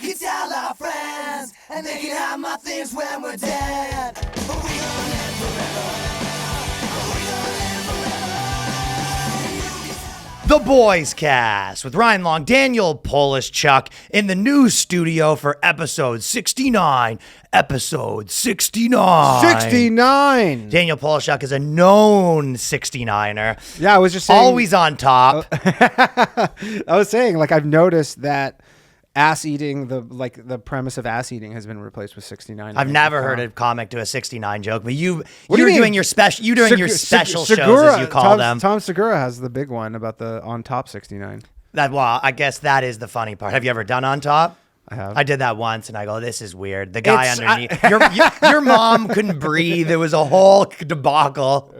can tell our friends, and they can have my things when we're dead. But we gonna live forever. We gonna live forever. The Boyscast with Ryan Long, Daniel Polishchuk in the new studio for episode 69. Episode 69. 69. Daniel Polishchuk is a known 69er. Yeah, I was just saying. Always on top. I was saying, like, I've noticed that ass eating, the premise of ass eating has been replaced with 69. I've never heard a comic do a 69 joke, but you're do you mean? doing your special. You're doing your special shows, Segura, as you call them. Tom Segura has the big one about the on top 69. Well, I guess that is the funny part. Have you ever done on top? I have. I did that once, and I go, "This is weird." The guy underneath, your mom couldn't breathe. It was a whole debacle.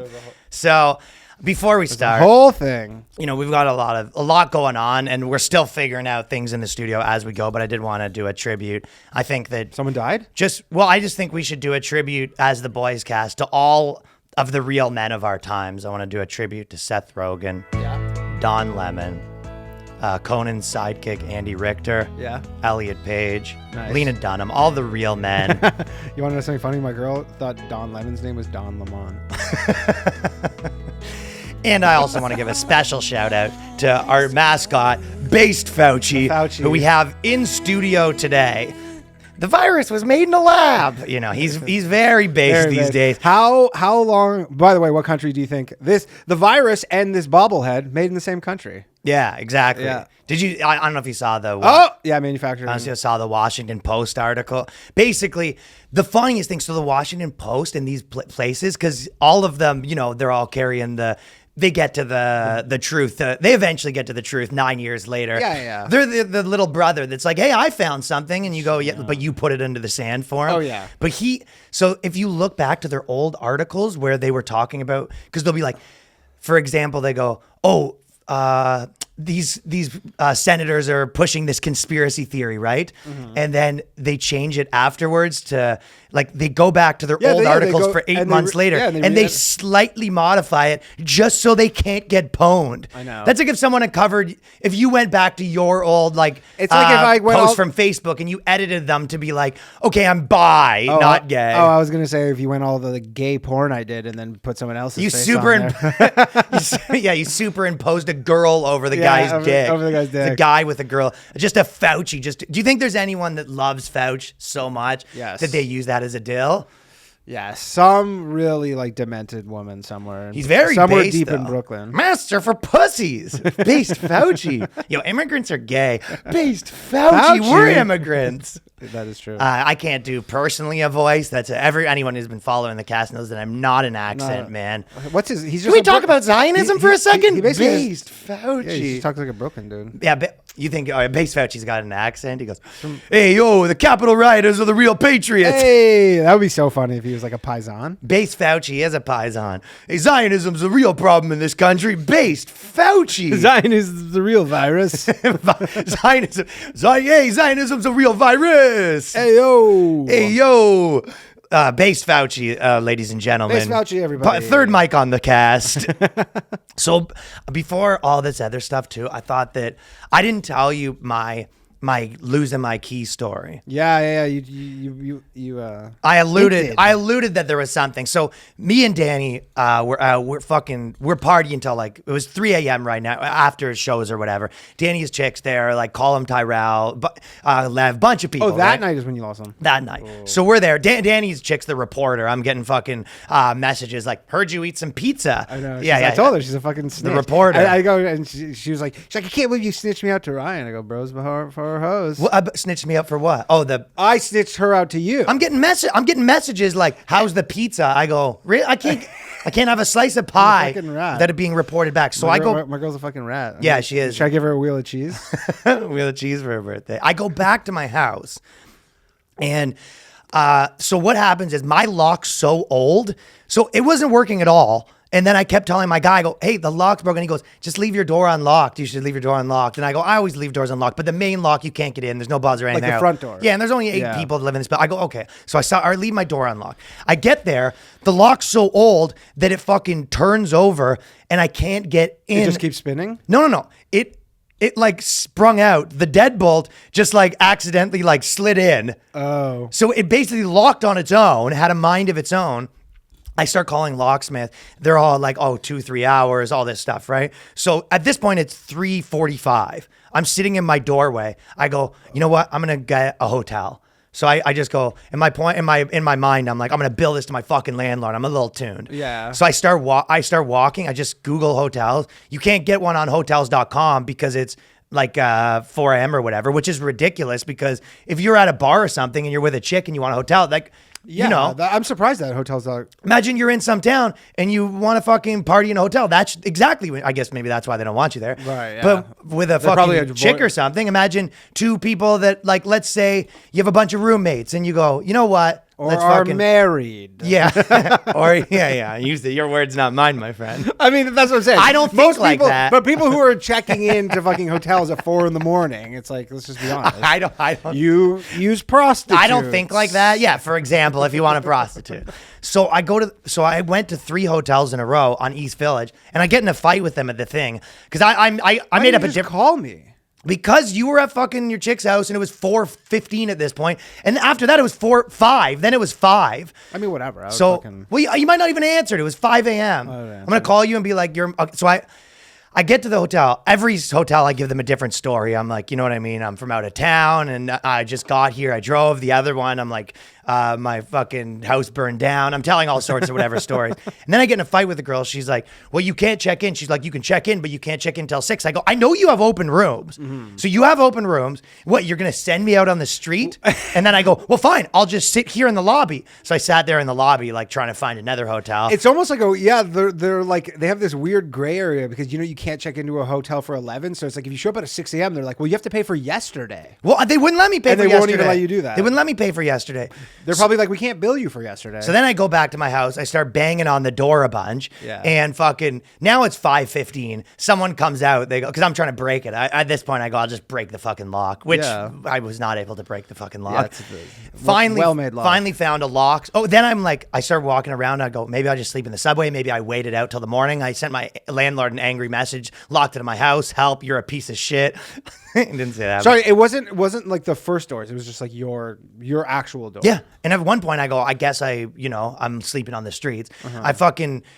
So, before we start, The whole thing. you know, we've got a lot going on, and we're still figuring out things in the studio as we go. But I did want to do a tribute. I think that Someone died? I just think we should do a tribute as the Boyscast to all of the real men of our times. I want to do a tribute to Seth Rogen, Don Lemon, Conan's sidekick Andy Richter, Elliot Page, Nice. Lena Dunham, all the real men. You want to know something funny? My girl thought Don Lemon's name was Don Lemon. And I also want to give a special shout out to our mascot, Based Fauci, Fauci. who we have in studio today. The virus was made in a lab. You know, he's very based Very these big. days. How long? By the way, what country do you think the virus and this bobblehead made in the same country? Yeah, exactly. Yeah. Did you? I don't know if you saw the. Manufacturing. Honestly, I saw the Washington Post article. Basically, the funniest thing, so the Washington Post and these places, because all of them, you know, they're all carrying they get to the truth. They eventually get to the truth 9 years later. Yeah. They're the little brother that's like, hey, I found something. And you go, yeah, but you put it into the sand for him. Oh, yeah. But so if you look back to their old articles where they were talking about, because they'll be like, for example, they go, these senators are pushing this conspiracy theory, right? Mm-hmm. And then they change it afterwards to, like, they go back to their old articles for 8 months later, and they slightly modify it just so they can't get pwned. I know. That's like if someone uncovered, if you went back to your old, like, It's like if I went posts from Facebook and you edited them to be like, okay, I'm bi, not gay. Oh, I was gonna say if you went all the gay porn I did and then put someone else's face on there. you superimposed a girl over the guy's dick. over the guy's dick. The guy with a girl. Just a Fauci. Do you think there's anyone that loves Fauci so much Yes. that they use that as a dill? Yeah, some really like demented woman somewhere. He's very somewhere based, deep though. in Brooklyn. Master for pussies. Based Fauci. Yo, immigrants are gay. Based Fauci. We're immigrants. That is true. I can't do personally a voice. That's anyone who's been following the cast knows that I'm not an accent man. What's his? He's just. Can we talk about Zionism for a second? He basically Based Fauci. Yeah, he just talks like a Brooklyn dude. Yeah, but you think Based Fauci's got an accent? He goes, hey, yo, the Capitol rioters are the real patriots. Hey, that would be so funny if he was like a paisan. Based Fauci is a paisan. Hey, Zionism's a real problem in this country. Based Fauci. Zion is the real virus. Zionism's a real virus. Hey yo. Based Fauci, ladies and gentlemen. Based Fauci, everybody. Third mic on the cast. So before all this other stuff too, I thought that I didn't tell you my losing my key story. Yeah. You. I alluded that there was something. So me and Danny, we're partying until like it was 3 a.m. right now after shows or whatever. Danny's chicks there, like Colin Tyrell, Lev, bunch of people. Oh, that right? night is when you lost them. That night. So we're there. Danny's chick's the reporter. I'm getting fucking messages like, heard you eat some pizza. I know. Yeah. I told her she's a fucking snitch. The reporter. I go and she was like, I can't believe you snitched me out to Ryan. I go, bros for hose. Well, snitched me up for what? Oh, I snitched her out to you. I'm getting messages like, "How's the pizza?" I go, "Really? I can't have a slice of pie that are being reported back." So my girl's a fucking rat. Yeah, she is. Should I give her a wheel of cheese? Wheel of cheese for her birthday. I go back to my house, and so what happens is my lock's so old, so it wasn't working at all. And then I kept telling my guy, I go, hey, the lock's broken. He goes, just leave your door unlocked. You should leave your door unlocked. And I go, I always leave doors unlocked, but the main lock, you can't get in. There's no buzzer or anything. Like the front door. Yeah, and there's only 8 people that live in this building. I go, okay. So I leave my door unlocked. I get there. The lock's so old that it fucking turns over and I can't get in. It just keeps spinning? No. it like sprung out. The deadbolt just like accidentally like slid in. Oh. So it basically locked on its own, had a mind of its own. I start calling locksmith. They're all like, 2-3 hours, all this stuff, right? So at this point, it's 3:45. I'm sitting in my doorway. I go, you know what? I'm gonna get a hotel. So I just go, in my mind, I'm like, I'm gonna bill this to my fucking landlord. I'm a little tuned. Yeah. So I start walking. I just Google hotels. You can't get one on hotels.com because it's like 4 a.m. or whatever, which is ridiculous because if you're at a bar or something and you're with a chick and you want a hotel, like, Yeah, you know, I'm surprised that hotels are. imagine you're in some town and you want to fucking party in a hotel. That's exactly when, I guess maybe that's why they don't want you there. Right, yeah. But with a fucking chick or something, imagine two people that, like, let's say you have a bunch of roommates and you go, you know what? Or Let's are fucking married. Yeah. Or yeah. Use your words, not mine, my friend. I mean, that's what I'm saying. I don't think Most like people, that. But people who are checking into fucking hotels at 4 a.m, it's like, let's just be honest. I don't. You use prostitutes. I don't think like that. Yeah, for example, if you want a prostitute. So I went to 3 hotels in a row on East Village, and I get in a fight with them at the thing because I made up a different. Call me. Because you were at fucking your chick's house and it was 4:15 at this point, and after that it was 5. Then it was 5. I mean, whatever. Well, you might not even answer it. It was 5 a.m. I'm gonna call you and be like, So I get to the hotel. Every hotel, I give them a different story. I'm like, you know what I mean? I'm from out of town and I just got here. I drove. The other one, I'm like, my fucking house burned down. I'm telling all sorts of whatever stories. And then I get in a fight with the girl. She's like, well, you can't check in. She's like, you can check in, but you can't check in till 6. I go, I know you have open rooms. Mm-hmm. So you have open rooms. What, you're going to send me out on the street? And then I go, well, fine. I'll just sit here in the lobby. So I sat there in the lobby, like trying to find another hotel. It's almost like, they're like, they have this weird gray area because, you can't check into a hotel for 11. So it's like, if you show up at 6 a.m., they're like, well, you have to pay for yesterday. Well, they wouldn't let me pay And for they yesterday. won't even let you do that. They wouldn't let me pay for yesterday. They're probably like, we can't bill you for yesterday. So then I go back to my house. I start banging on the door a bunch. Yeah. And fucking, now it's 5:15. Someone comes out. They go, because I'm trying to break it. At this point, I go, I'll just break the fucking lock, which I was not able to break the fucking lock. Well-made lock. Finally found a lock. Oh, then I'm like, I start walking around. I go, maybe I'll just sleep in the subway. Maybe I waited out till the morning. I sent my landlord an angry message, locked it in my house. Help, you're a piece of shit. Didn't say that. Sorry, it wasn't like the first doors. It was just like your actual door. Yeah. And at one point I go, I guess I'm sleeping on the streets.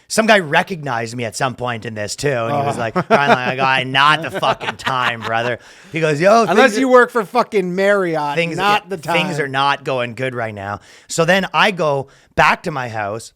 Some guy recognized me at some point in this too. And he was like, I go, not the fucking time, brother. He goes, yo, unless you work for fucking Marriott, not the time. Things are not going good right now. So then I go back to my house.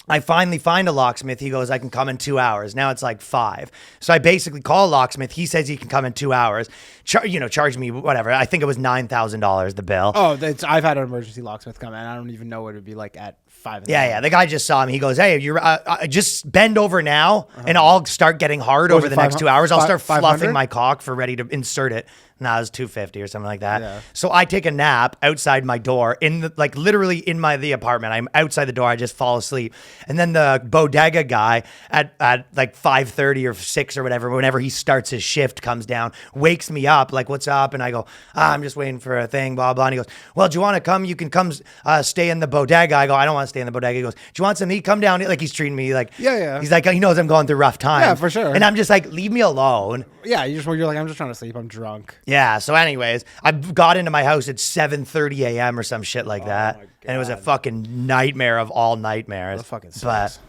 I finally find a locksmith. He goes, I can come in 2 hours. Now it's like 5. So I basically call a locksmith. He says he can come in 2 hours. Charge me whatever. I think it was $9,000 the bill. Oh, I've had an emergency locksmith come in. I don't even know what it would be like at 5. Yeah. The guy just saw me. He goes, hey, you're just bend over now, and I'll start getting hard over the next 2 hours. I'll start fluffing my cock for ready to insert it. No, it was $250 or something like that. Yeah. So I take a nap outside my door literally in the apartment. I'm outside the door. I just fall asleep. And then the bodega guy at like 5:30 or 6 or whatever, whenever he starts his shift, comes down, wakes me up, like, what's up? And I go, I'm just waiting for a thing, blah, blah. And he goes, well, do you want to come? You can come stay in the bodega. I go, I don't want to stay in the bodega. He goes, do you want some meat? Come down. Like, he's treating me like, yeah. He's like, he knows I'm going through rough times. Yeah, for sure. And I'm just like, leave me alone. Yeah, you're like, I'm just trying to sleep. I'm drunk. Yeah. So anyways, I got into my house at 7:30 a.m. or some shit like that. And it was a fucking nightmare of all nightmares. That fucking sucks.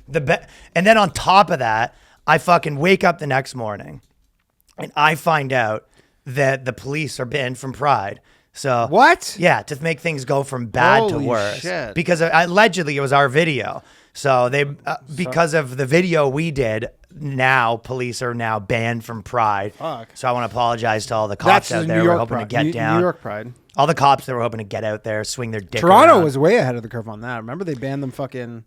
But and then on top of that, I fucking wake up the next morning and I find out that the police are banned from Pride. So what? Yeah, to make things go from bad to Holy worse. Shit. Because allegedly it was our video. So they because of the video we did, now police are now banned from Pride. Fuck. So I want to apologize to all the cops out there who are hoping to get down. New York Pride. All the cops that were hoping to get out there, swing their dick Toronto around. was way ahead of the curve on that. Remember they banned them fucking.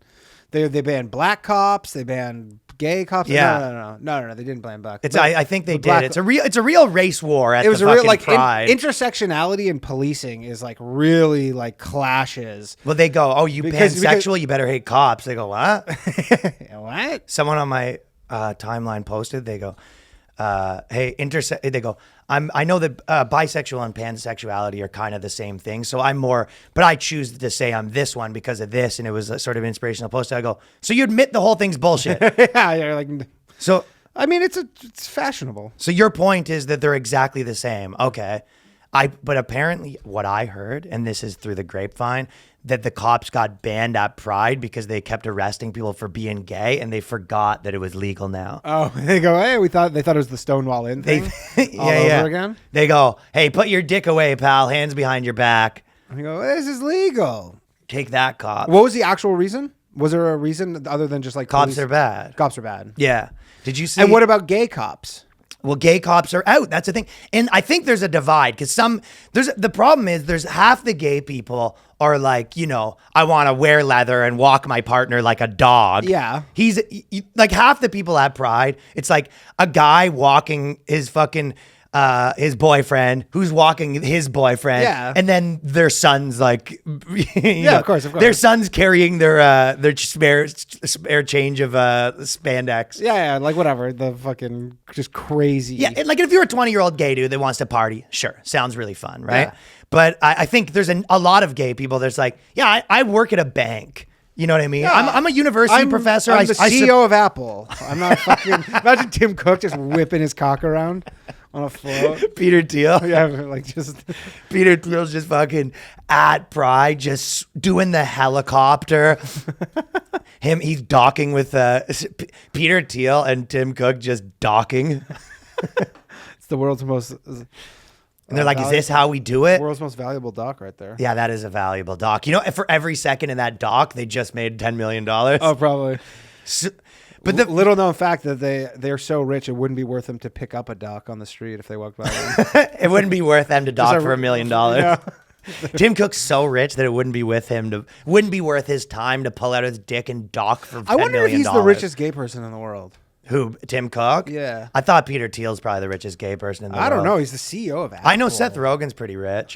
They banned black cops. They banned gay cops. Yeah. No. They didn't ban black. I think they did. It's a real race war at the fucking Pride. Intersectionality and policing is like really like clashes. Well, they go, oh, you pansexual, you better hate cops. They go, what? What? Someone on my timeline posted. They go, hey, they go, I know that bisexual and pansexuality are kind of the same thing. So I'm more, but I choose to say I'm this one because of this. And it was a sort of inspirational post. I go, so you admit the whole thing's bullshit. Yeah, you're like. So I mean, it's fashionable. So your point is that they're exactly the same. Okay. But apparently what I heard, and this is through the grapevine, that the cops got banned at Pride because they kept arresting people for being gay and they forgot that it was legal now. Oh, they go, hey, they thought it was the Stonewall Inn thing. All over again. They go, hey, put your dick away, pal. Hands behind your back. And they go, this is legal. Take that, cop. What was the actual reason? Was there a reason other than just like Cops police? are bad. Cops are bad. Yeah. Did you see? And what about gay cops? Well, gay cops are out. That's the thing. And I think there's a divide because the problem is there's half the gay people are like, I want to wear leather and walk my partner like a dog. Yeah. He's like half the people at Pride. It's like a guy walking his fucking, his boyfriend who's walking his boyfriend. Yeah. And then their son's like, of course. Their son's carrying their spare change of spandex. Yeah, like whatever. The fucking just crazy. Yeah, like if you're a 20-year-old gay dude that wants to party, sure, sounds really fun, right? Yeah. But I think there's a lot of gay people that's like, yeah, I work at a bank. You know what I mean? Yeah. I'm a university professor. I'm the CEO of Apple. I'm not fucking... Imagine Tim Cook just whipping his cock around on a float. Peter Thiel. Yeah, like just... Peter Thiel's just fucking at Pride, just doing the helicopter. He's docking with Peter Thiel and Tim Cook just docking. It's the world's most... And they're like, is this how we do it? World's most valuable dock right there. Yeah, that is a valuable dock. For every second in that dock, they just made $10 million. Oh, probably. So, but the little known fact that they're so rich, it wouldn't be worth them to pick up a dock on the street if they walked by them. it wouldn't be worth them to dock for $1 million. Yeah. Tim Cook's so rich that it wouldn't be worth his time to pull out his dick and dock for $10 million. I wonder if he's the richest gay person in the world. Who, Tim Cook? Yeah. I thought Peter Thiel's probably the richest gay person in the world. I don't know. He's the CEO of Apple. I know Seth Rogen's pretty rich.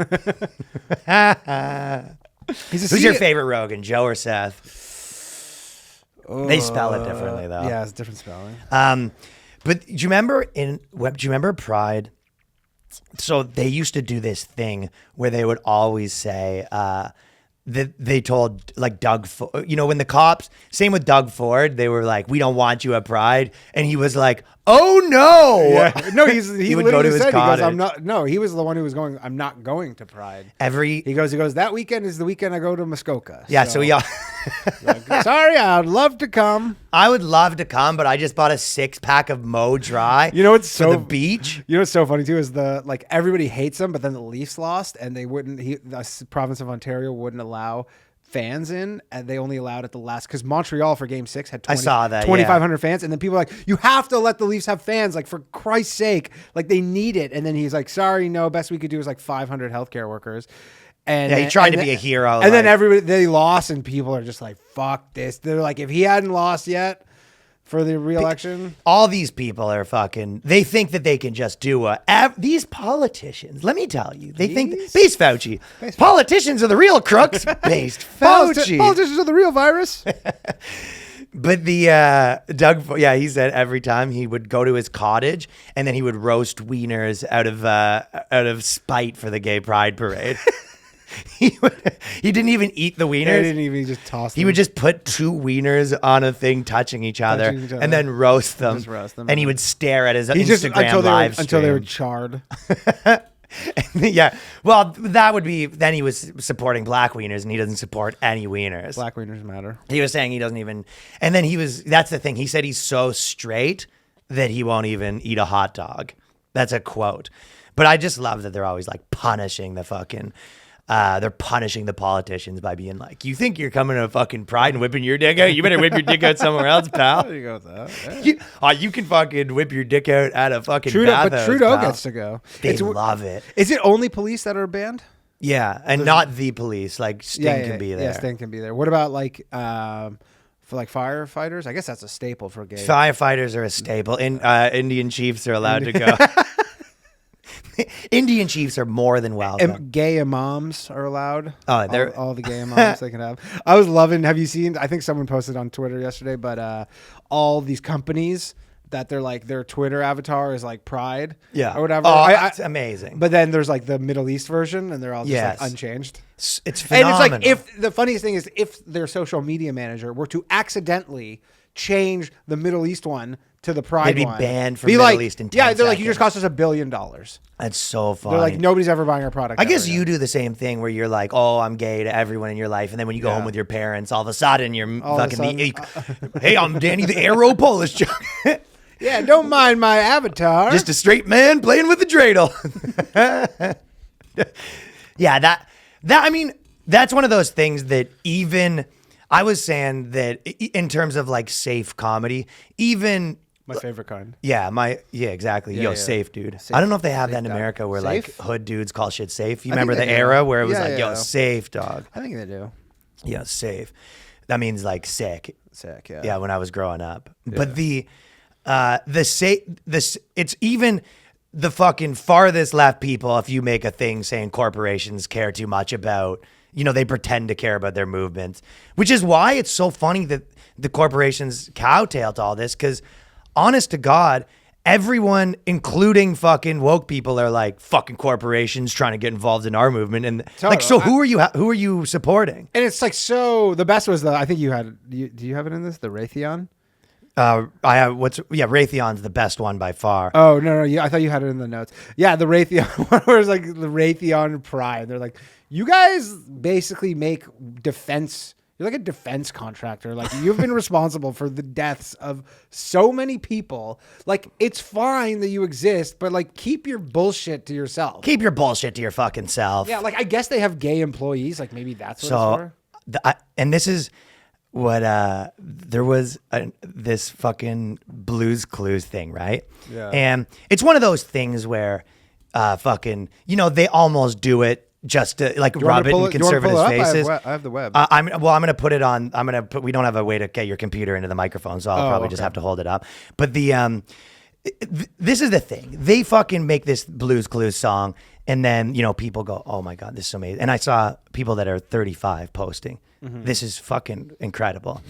Who's your favorite Rogen, Joe or Seth? They spell it differently, though. Yeah, it's a different spelling. But do you remember Pride? So they used to do this thing where they would always say that they told like Doug, when the cops, same with Doug Ford, they were like, we don't want you at Pride. And he was like, oh no. Yeah. No, he would go to his said, cottage. he goes, I'm not, no, he was the one who was going, I'm not going to Pride. He goes, that weekend is the weekend I go to Muskoka. Yeah. So he, like, sorry, I'd love to come. I would love to come, but I just bought a 6-pack of Mo Dry. You know what's for the beach. You know what's so funny too is everybody hates him, but then the Leafs lost, and they wouldn't. The province of Ontario wouldn't allow fans in, and they only allowed at the last because Montreal for Game 6 had 2,500 fans, and then people were like, you have to let the Leafs have fans, like for Christ's sake, like they need it. And then he's like, sorry, no, best we could do is like 500 healthcare workers. And he tried to be a hero. And then they lost, and people are just like, fuck this. They're like, if he hadn't lost yet for the re-election. All these people are fucking, they think that they can just do these politicians, let me tell you, they think, Base Fauci, politicians are the real crooks. Based Fauci. Politicians are the real virus. But the Doug, he said every time he would go to his cottage and then he would roast wieners out of spite for the gay pride parade. He didn't even eat the wieners. He didn't even just toss them. He would just put 2 wieners on a thing touching each other and then roast them. Just roast them. And he would stare at his Instagram live stream. Until they were charred. Yeah. Well, that would be, then he was supporting black wieners and he doesn't support any wieners. Black wieners matter. He was saying he doesn't even, and then that's the thing. He said he's so straight that he won't even eat a hot dog. That's a quote. But I just love that they're always like punishing the fucking, they're punishing the politicians by being like, you think you're coming to a fucking Pride and whipping your dick out? You better whip your dick out somewhere else, pal. There you go with that. Yeah. You can fucking whip your dick out at a fucking But bathhouse, Trudeau pal. gets to go. They love it. Is it only police that are banned? Yeah, and not the police. Like Sting can be there. Yeah, Sting can be there. What about like for like firefighters? I guess that's a staple for gay. Firefighters are a staple. Indian chiefs are allowed to go. Indian chiefs are more than welcome. Gay imams are allowed. Oh, they're all the gay imams they can have. I was loving. Have you seen? I think someone posted on Twitter yesterday, but all these companies that they're like their Twitter avatar is like Pride, or whatever. Oh, that's amazing. But then there's like the Middle East version, and they're all just like unchanged. It's phenomenal. And it's like if the funniest thing is if their social media manager were to accidentally change the Middle East one to the Pride They'd be one. banned from Middle East in 10 Yeah, they're like, you seconds. just cost us $1 billion. That's so funny. They're like, nobody's ever buying our product. I guess ever you again. do the same thing where you're like, oh, I'm gay to everyone in your life. And then when you go home with your parents, all of a sudden you're All of a fucking, sudden, hey, I'm Danny the Arrow Polish Chuck. Yeah, don't mind my avatar. Just a straight man playing with the dreidel. Yeah, I mean, that's one of those things that even, I was saying that in terms of like safe comedy, even... my favorite kind. Yeah, exactly. Yeah, Yo, yeah. safe, dude. Safe- I don't know if they have that in safe dog. America where Safe? like hood dudes call shit safe. You I think remember the they do. era where it was Yeah, like, yo, yeah. safe, dog. I think they do. Yeah, safe. That means like sick. Sick, yeah. Yeah, when I was growing up. But it's even the fucking farthest left people, if you make a thing saying corporations care too much about, they pretend to care about their movements, which is why it's so funny that the corporations kowtow to all this, because honest to God, everyone, including fucking woke people, are like, fucking corporations trying to get involved in our movement. And like, so who are you supporting? And it's like, so the best was I think you had, do you have it in this? The Raytheon? I have Raytheon's the best one by far. Oh, no, I thought you had it in the notes. Yeah, the Raytheon one where it's like the Raytheon Pride. They're like, you guys basically make defense. You're like a defense contractor. Like, you've been responsible for the deaths of so many people. Like, it's fine that you exist, but like, keep your bullshit to yourself. Keep your bullshit to your fucking self. Yeah, like, I guess they have gay employees. Like, maybe that's what it's for. And this is what there was this fucking Blues Clues thing, right? Yeah. And it's one of those things where fucking, they almost do it just to like rub it in conservatives' faces. I have the web. I'm going to put it on. We don't have a way to get your computer into the microphone, so I'll probably just have to hold it up. But this is the thing. They fucking make this Blues Clues song, and then, people go, oh my God, this is so amazing. And I saw people that are 35 posting, this is fucking incredible.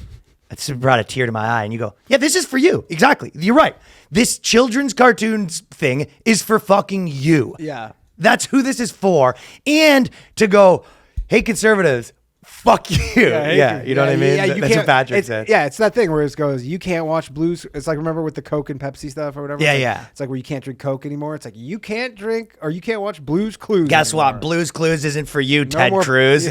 It's brought a tear to my eye, and you go, yeah, this is for you. Exactly. You're right. This children's cartoons thing is for fucking you. Yeah. That's who this is for. And to go, hey, conservatives, fuck you. Yeah, you know what I mean? Yeah, That's what Patrick said. Yeah, it's that thing where it goes, you can't watch Blues. It's like, remember with the Coke and Pepsi stuff or whatever? Yeah. It's like where you can't drink Coke anymore. It's like, you can't drink or you can't watch Blues Clues Guess anymore. what? Blues Clues isn't for you, Ted more- Cruz.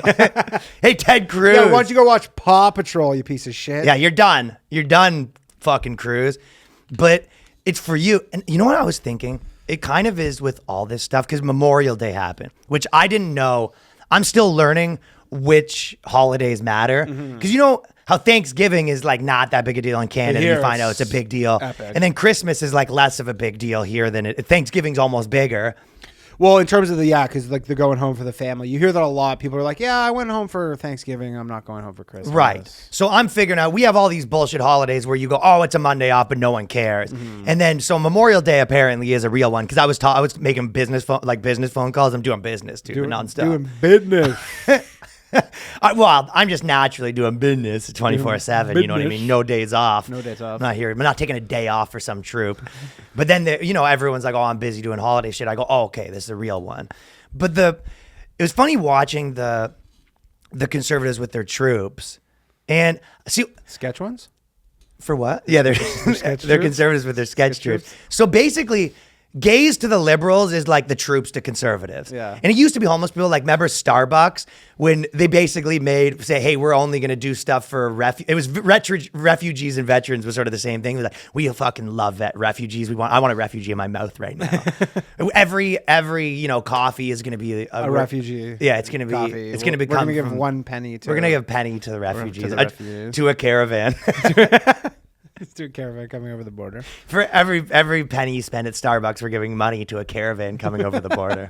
Hey, Ted Cruz. Yeah, why don't you go watch Paw Patrol, you piece of shit? Yeah, you're done. You're done, fucking Cruz. But it's for you. And you know what I was thinking? It kind of is with all this stuff, because Memorial Day happened, which I didn't know. I'm still learning which holidays matter. Because you know how Thanksgiving is like not that big a deal in Canada. Here You find out it's a big deal. epic. And then Christmas is like less of a big deal here than Thanksgiving's almost bigger. Well, in terms of because like they're going home for the family. You hear that a lot. People are like, yeah, I went home for Thanksgiving. I'm not going home for Christmas. Right. So I'm figuring out, we have all these bullshit holidays where you go, oh, it's a Monday off, but no one cares. And then, so Memorial Day apparently is a real one, because I was making business phone calls. I'm doing business, dude, nonstop. Doing business. I'm just naturally doing business 24/7. You know what I mean? No days off. No days off. I'm not here. I'm not taking a day off for some troop. But then, everyone's like, oh, I'm busy doing holiday shit. I go, oh, okay, this is a real one. But it was funny watching the conservatives with their troops. And see, Sketch ones? for what? Yeah, they're troops? conservatives with their sketch troops. So basically, gays to the liberals is like the troops to conservatives. Yeah. And it used to be homeless people. Like, remember Starbucks when they basically say, hey, we're only going to do stuff for refugees and veterans was sort of the same thing. It was like, we fucking love refugees. I want a refugee in my mouth right now. every coffee is going to be a refugee. Yeah, it's going to be. Coffee. It's going to We're become. going to give 1 penny to. We're going to give a penny to the refugees. refugees. To a caravan. Let's do a caravan coming over the border. For every penny you spend at Starbucks, we're giving money to a caravan coming over the border.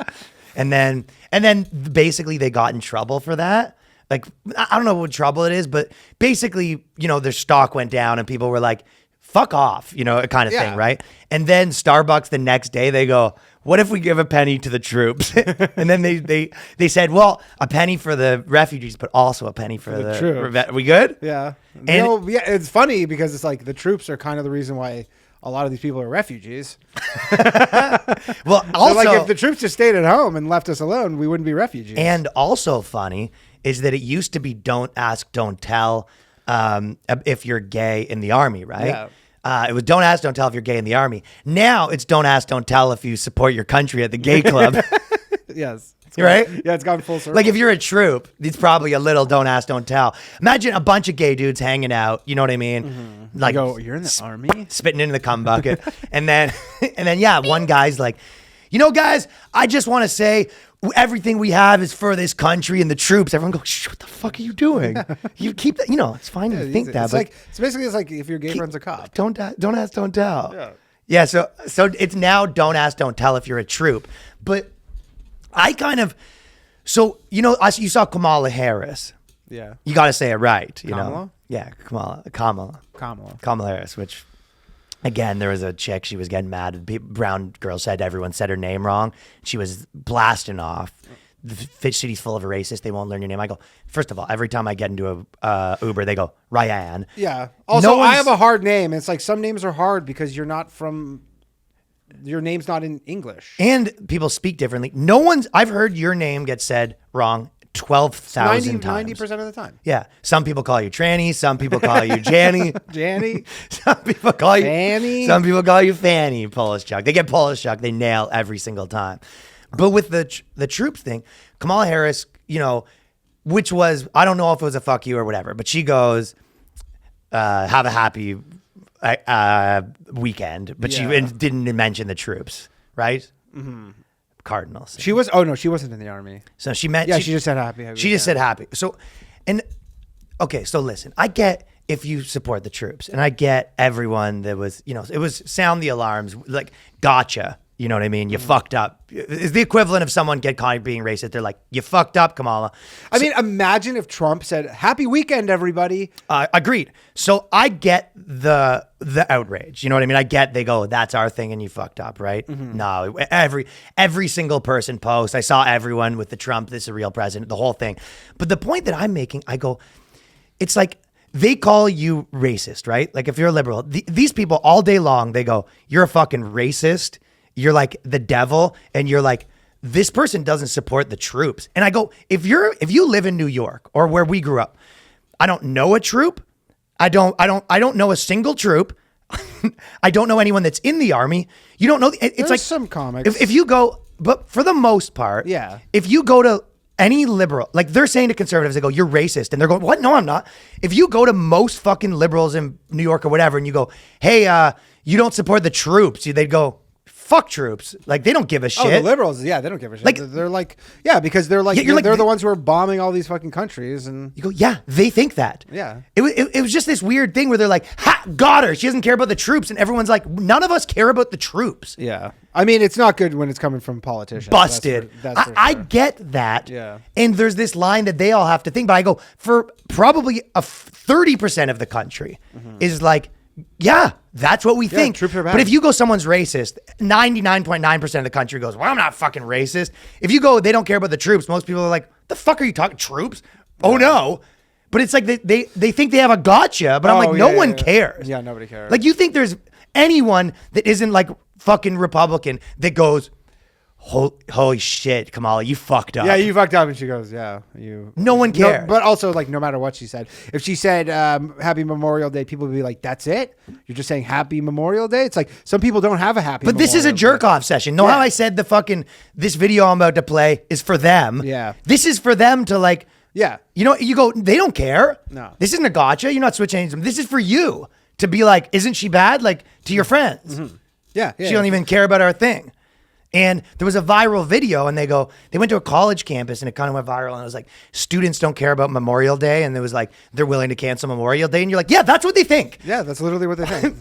And then basically they got in trouble for that. Like, I don't know what trouble it is, but basically, their stock went down and people were like, fuck off, kind of thing, right? And then Starbucks the next day, they go, what if we give a penny to the troops? And then they said, well, a penny for the refugees, but also a penny for the troops. We good? Yeah. It's funny because it's like the troops are kind of the reason why a lot of these people are refugees. Well, also, so like if the troops just stayed at home and left us alone, we wouldn't be refugees. And also funny is that it used to be don't ask, don't tell if you're gay in the army, right? Yeah. It was don't ask, don't tell if you're gay in the army. Now it's don't ask, don't tell if you support your country at the gay club. Yes. Right? Yeah, it's gone full circle. Like if you're a troop, it's probably a little don't ask, don't tell. Imagine a bunch of gay dudes hanging out. You know what I mean? Mm-hmm. Like, you're in the army? spitting into the cum bucket. and then, yeah, one guy's like, guys, I just want to say everything we have is for this country and the troops. Everyone goes, shh, what the fuck are you doing? You keep that, it's fine to think that. It's basically like if your gay friend's a cop. Don't ask, don't tell. Yeah. Yeah. So it's now don't ask, don't tell if you're a troop. But I kind of, you saw Kamala Harris. Yeah. You got to say it right. Kamala? Yeah. Kamala Harris, which again, there was a chick, she was getting mad. Brown girl everyone said her name wrong. She was blasting off. The city's full of racists. They won't learn your name. I go, first of all, every time I get into a Uber, they go, Ryan. Yeah. Also, I have a hard name. It's like some names are hard because your name's not in English. And people speak differently. I've heard your name get said wrong 12,000 times. 90% of the time. Yeah. Some people call you Tranny. Some people call you Janny. Janny. Some people call you Fanny. Some people call you Fanny. Polish Chuck. They get Polish Chuck. They nail every single time. But with the troops thing, Kamala Harris, which was, I don't know if it was a fuck you or whatever, but she goes, have a happy weekend. But she didn't mention the troops, right? Mm-hmm. Cardinals. She wasn't in the army. So she meant. Yeah, she just said happy. She just said happy. So, so listen, I get if you support the troops, and I get everyone that was, it was sound the alarms, like gotcha. You know what I mean? You fucked up. It's the equivalent of someone get caught being racist. They're like, you fucked up, Kamala. I mean, imagine if Trump said, happy weekend, everybody. Agreed. So I get the outrage. You know what I mean? I get they go, that's our thing and you fucked up, right? Mm-hmm. No, every single person posts. I saw everyone with the Trump, this is a real president, the whole thing. But the point that I'm making, I go, it's like, they call you racist, right? Like if you're a liberal, these people all day long, they go, you're a fucking racist. You're like the devil, and you're like, this person doesn't support the troops. And I go, if you live in New York or where we grew up, I don't know a troop. I don't know a single troop. I don't know anyone that's in the army. You don't know. There's like some comics. If you go, but for the most part, yeah. If you go to any liberal, like they're saying to conservatives, they go, you're racist. And they're going, what? No, I'm not. If you go to most fucking liberals in New York or whatever, and you go, hey, you don't support the troops, they'd go, fuck troops. Like, they don't give a shit. Oh, the liberals, yeah, they don't give a shit. Like, they're like, yeah, because they're like, they're the ones who are bombing all these fucking countries. And you go, yeah, they think that. Yeah. It was just this weird thing where they're like, ha, got her. She doesn't care about the troops. And everyone's like, none of us care about the troops. Yeah. I mean, it's not good when it's coming from politicians. Busted. That's for sure. I get that. Yeah. And there's this line that they all have to think, but I go, for probably 30% of the country is like, yeah, that's what we think. Troops are bad. But if you go, someone's racist, 99.9% of the country goes, well, I'm not fucking racist. If you go, they don't care about the troops. Most people are like, the fuck are you talking troops? Oh no. But it's like they think they have a gotcha, but I'm like, no one cares. Yeah, nobody cares. Like, you think there's anyone that isn't like fucking Republican that goes, holy shit, Kamala, you fucked up. Yeah, you fucked up. And she goes, yeah, you. No one cares. But also, like, no matter what she said, if she said Happy Memorial Day, people would be like, that's it? You're just saying Happy Memorial Day? It's like some people don't have a happy But this is a jerk off session. Know how I said this video I'm about to play is for them? Yeah. This is for them to like, yeah. You go, they don't care. No. This isn't a gotcha. You're not switching them. This is for you to be like, isn't she bad? Like, to your friends. Mm-hmm. Yeah. She don't even care about our thing. And there was a viral video, and they went to a college campus, and it kind of went viral, and it was like, students don't care about Memorial Day, and it was like, they're willing to cancel Memorial Day, and you're like, yeah, that's what they think. Yeah, that's literally what they think.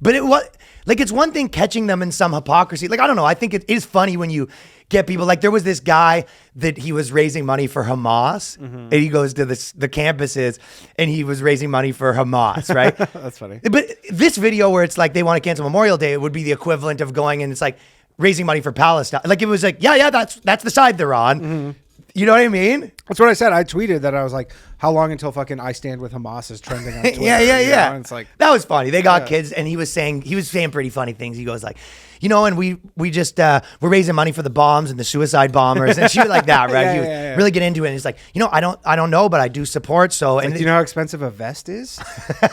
But it's one thing catching them in some hypocrisy. Like, I don't know, I think it is funny when you get people, like there was this guy that he was raising money for Hamas, and he goes to the campuses, and he was raising money for Hamas, right? That's funny. But this video where it's like, they want to cancel Memorial Day, it would be the equivalent of going, and it's like, raising money for Palestine. Like, it was like, yeah, that's the side they're on. You know what I mean? That's what I said. I tweeted that I was like, how long until fucking I stand with Hamas is trending on Twitter? Yeah. You know? And it's like, that was funny. They got kids, and he was saying pretty funny things. He goes like, and we just we're raising money for the bombs and the suicide bombers and shit like that, right? He would really get into it. And he's like, I don't know, but I do support. So, and do you know how expensive a vest is?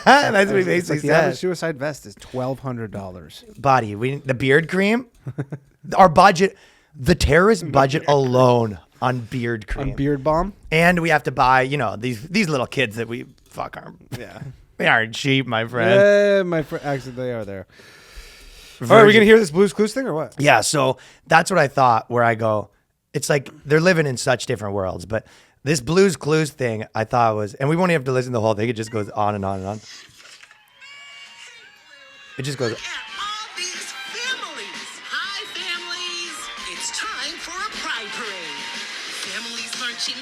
That's what he basically like the average suicide vest is $1,200. Buddy, the beard cream, our budget, the terrorist budget alone. On beard cream. On beard balm? And we have to buy, these little kids that we fuck aren't. Yeah. They aren't cheap, my friend. Yeah, my friend. Actually, they are there. All right, are we going to hear this Blue's Clues thing or what? Yeah, so that's what I thought where I go, it's like they're living in such different worlds. But this Blue's Clues thing I thought was, and we won't have to listen to the whole thing. It just goes on and on and on. It just goes.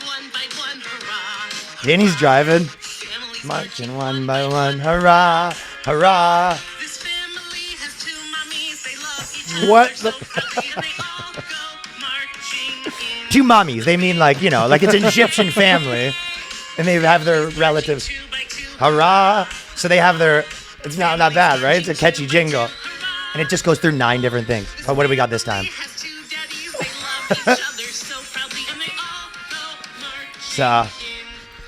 One by one, hurrah. Danny's driving. Marching one by one, hurrah, hurrah. This family has two mommies. They love each other. What? So proudly, and they all go marching in. Two mommies. They mean like it's an Egyptian family. And they have their relatives. Hurrah. So they have their, it's not bad, right? It's a catchy jingle. And it just goes through 9 different things. Oh, what do we got this time? So,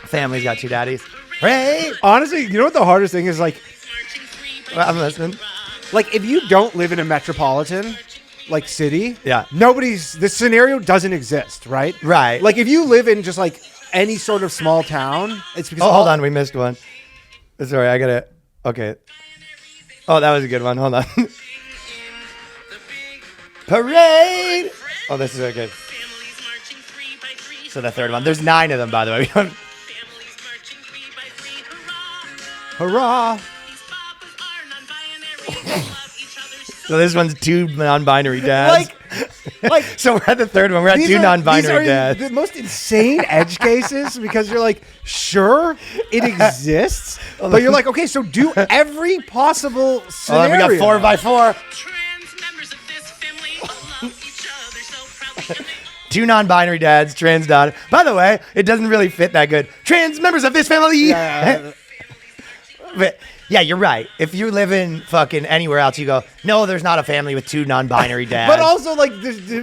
family's got 2 daddies. Right? Honestly, you know what the hardest thing is? Like, I'm listening. Like, if you don't live in a metropolitan, like, city, yeah, this scenario doesn't exist, right? Right. Like, if you live in just, like, any sort of small town, it's because... Oh, hold on. We missed one. Sorry, I got it. Okay. Oh, that was a good one. Hold on. Parade! Oh, this is very good. So the third one. There's 9 of them, by the way. Hurrah! So this one's 2 non-binary dads. Like, so we're at the third one. We're at 2 non-binary dads. The most insane edge cases because you're like, sure, it exists, but you're like, okay, so do every possible scenario. Oh, we got 4 by 4. Trans members of this family love each other so proudly. 2 non-binary dads, trans daughter. By the way, it doesn't really fit that good. Trans members of this family. Yeah. But yeah, you're right. If you live in fucking anywhere else, you go, no, there's not a family with 2 non-binary dads. But also, like,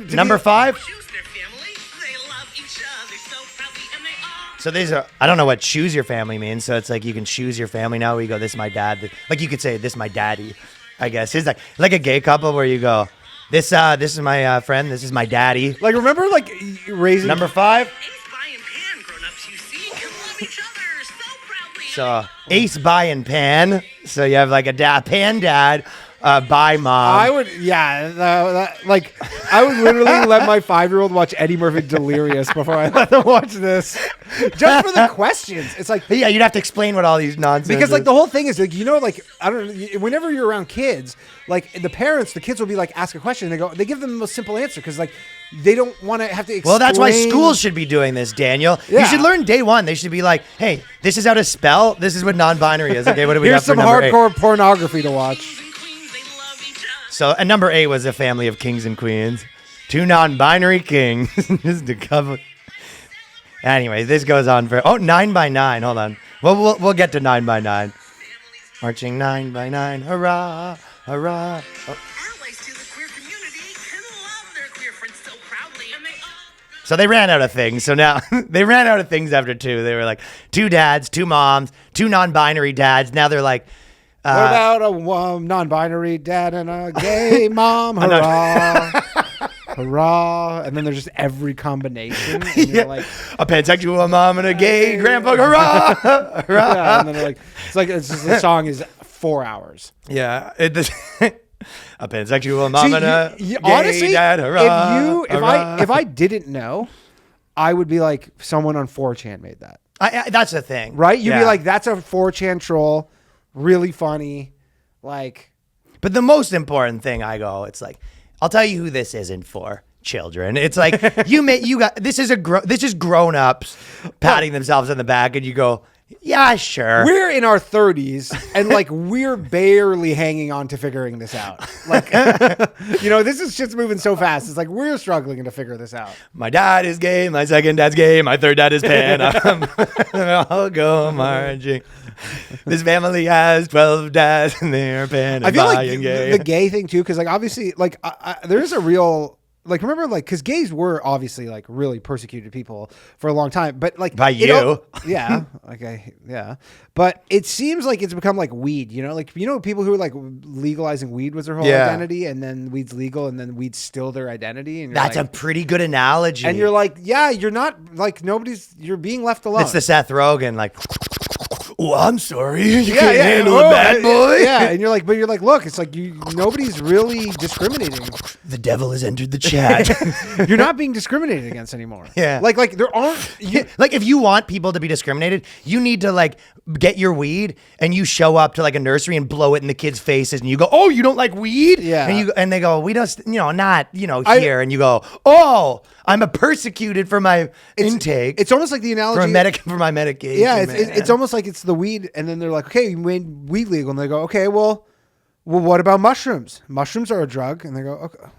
number 5. Choose their family. They love each other so proudly, and they all. So these are, I don't know what choose your family means. So it's like you can choose your family now where you go, this is my dad. Like you could say, this is my daddy, I guess. It's like a gay couple where you go, this is my friend, this is my daddy. Like, remember, like, raising... Number 5. Ace, Bi, and Pan, grown-ups, you see, can love each other so proudly. So Ace, Bi, and Pan. So you have like a pan dad, Bi mom. I would, like, I would literally let my 5-year-old watch Eddie Murphy Delirious before I let them watch this. Just for the questions. It's like... Yeah, you'd have to explain what all these nonsense Because, like, is. the whole thing is, like, like, I don't know, whenever you're around kids, like, the kids will be like, ask a question, and they give them the most simple answer, because, like, they don't want to have to explain. Well, that's why schools should be doing this, Daniel. Yeah. You should learn day 1. They should be like, hey, this is how to spell. This is what non-binary is. Okay, what do we Here's got for some number 8? hardcore pornography to watch. So, and number 8 was a family of kings and queens. 2 non-binary kings. Just a couple. Anyway, this goes on for 9 by 9. Hold on. We'll get to 9 by 9. Marching 9 by 9. Hurrah, hurrah. Oh. Allies to the queer community can love their queer friends so proudly, and they all. So they ran out of things. So now they ran out of things after 2. They were like 2 dads, 2 moms, 2 non-binary dads. Now they're like, what about a non-binary dad and a gay mom? Hurrah. Hurrah. And then there's just every combination. And you're like, a pansexual mom and a gay grandpa. Hurrah. Hurrah. Yeah, and then they're like, it's just the song is 4 hours. Yeah. A pansexual mom and a gay honestly, dad. Hurrah. If I didn't know, I would be like, someone on 4chan made that. That's the thing. Right? You'd be like, that's a 4chan troll. Really funny, like. But the most important thing, it's like, I'll tell you who this isn't for. Children. It's like this is grown ups patting themselves on the back, and you go, Yeah, sure. We're in our 30s and like we're barely hanging on to figuring this out. Like, this is shit's moving so fast. It's like we're struggling to figure this out. My dad is gay. My second dad's gay. My third dad is pan. I'll go marching. This family has 12 dads and they're pan. I feel like gay. the gay thing too, because like obviously like there's a real. Like, remember, like, because gays were obviously, like, really persecuted people for a long time. But, like... By you? Yeah. Okay. Yeah. But it seems like it's become, like, weed, Like, people who are, like, legalizing weed was their whole identity. And then weed's legal. And then weed's still their identity. And that's like, a pretty good analogy. And you're like, yeah, you're not... Like, you're being left alone. It's the Seth Rogen, like... Oh, I'm sorry. You can't handle a bad boy. Yeah, and you're like, look, it's like nobody's really discriminating. The devil has entered the chat. You're not being discriminated against anymore. Yeah. Like there aren't... like, if you want people to be discriminated, you need to, like, get your weed and you show up to, like, a nursery and blow it in the kids' faces and you go, oh, you don't like weed? Yeah. And they go, we don't, not, here. And you go, oh, I'm a persecuted for my intake. It's almost like the analogy... For my medication. Yeah, it's almost like it's the weed, and then they're like, okay, you made weed legal. And they go, okay, well, what about mushrooms? Mushrooms are a drug. And they go, okay.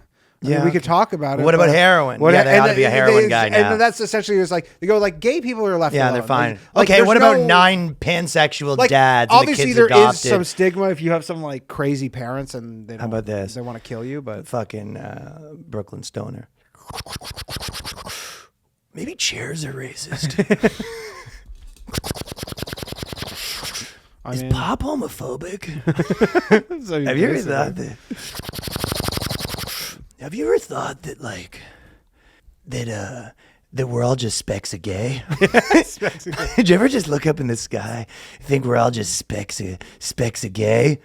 We could talk about it. What about heroin? They ought to be a heroin guy now. And that's essentially it's like, they go, like, gay people are left alone. Yeah, they're fine. Like, okay, what about 9 pansexual dads and the obviously kids there adopted? is some stigma if you have some, like, crazy parents and they don't, how about this? They want to kill you, but... Fucking Brooklyn Stoner. Maybe chairs are racist. Is pop homophobic? Have you ever thought that? Have you ever thought that, like, that we're all just specks of gay? Did you ever just look up in the sky, think we're all just specks of gay?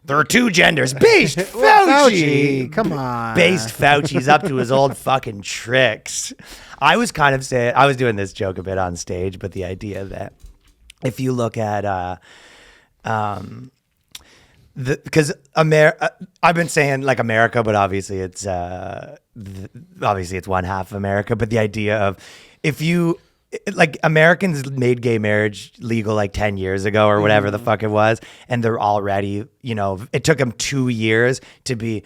There are 2 genders. Based Fauci. Come on. Based Fauci's up to his old fucking tricks. I was kind of saying, I was doing this joke a bit on stage, but the idea that if you look at, because I've been saying like America, but obviously it's one half of America. But the idea of if you... like Americans made gay marriage legal like 10 years ago or whatever the fuck it was. And they're already, it took them 2 years to be,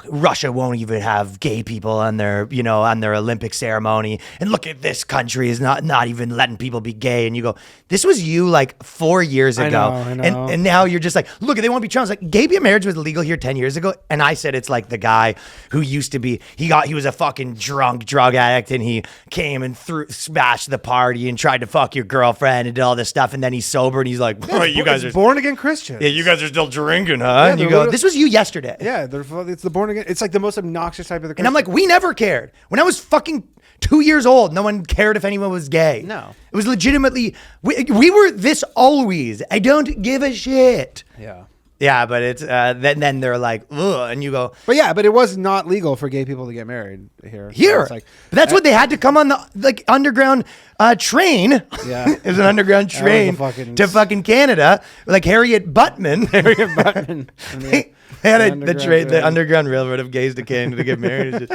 Russia won't even have gay people on their, on their Olympic ceremony. And look at this country is not even letting people be gay. And you go, this was you like 4 years ago. I know. And now you're just like, look, they won't be trans. Like gay marriage was illegal here 10 years ago. And I said, it's like the guy who used to be, he was a fucking drunk drug addict and he came and smashed the party and tried to fuck your girlfriend and did all this stuff. And then he's sober and he's like, you guys are born again Christians. Yeah, you guys are still drinking, huh? Yeah, and you go, this was you yesterday. Yeah, it's the born again. It's like the most obnoxious type of the Christian. And I'm like, we never cared. When I was fucking 2 years old, no one cared if anyone was gay. No. It was legitimately, we were this always. I don't give a shit. Yeah. Yeah, but it's, then they're like, ugh, and you go. But it was not legal for gay people to get married here. Here. So it's like, but that's what they had to come on the like underground train. Yeah. It was an underground train to fucking Canada. Like Harriet Buttman. They had the underground railroad of gays to Canada to get married.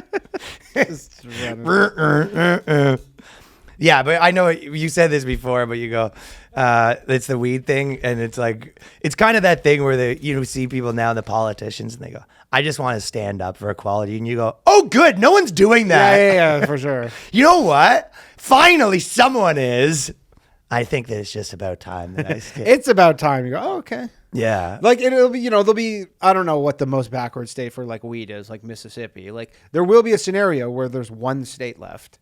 Yeah, but I know you said this before, but you go, it's the weed thing, and it's like it's kind of that thing where you see people now, the politicians, and they go, I just want to stand up for equality, and you go, oh, good, no one's doing that. Yeah, for sure. You know what? Finally, someone is. I think that it's just about time that I skip. It's about time. You go, oh, okay. Yeah. Like it'll be, there'll be, I don't know what the most backward state for like weed is, like Mississippi. Like there will be a scenario where there's one state left.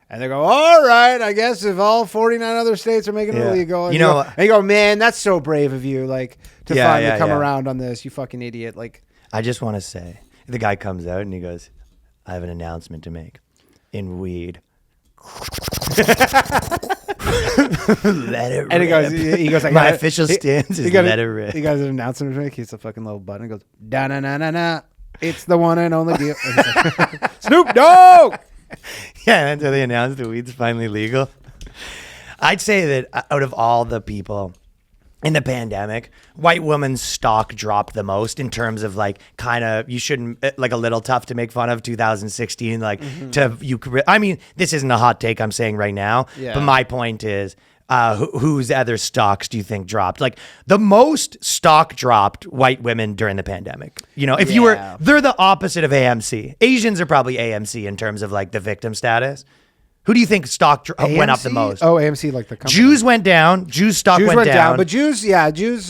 And they go, all right, I guess if all 49 other states are making it illegal. And you go, man, that's so brave of you, like, to finally come around on this, you fucking idiot. Like, I just want to say, the guy comes out and he goes, I have an announcement to make. In weed. Let it rip. And he goes like, my official stance is let it rip. He got an announcement to make. He's a fucking little button. He goes, da-na-na-na-na. It's the one and only deal. Like, Snoop Dogg! Yeah, until they announced the weed's finally legal. I'd say that out of all the people in the pandemic, white women's stock dropped the most in terms of like kind of, you shouldn't, like a little tough to make fun of 2016. Like I mean, this isn't a hot take I'm saying right now, but my point is Whose other stocks do you think dropped? Like the most stock dropped white women during the pandemic. You know, if you were, they're the opposite of AMC. Asians are probably AMC in terms of like the victim status. Who do you think stock went up the most? Oh, AMC, like the company. Jews went down. Jews stock went down. But Jews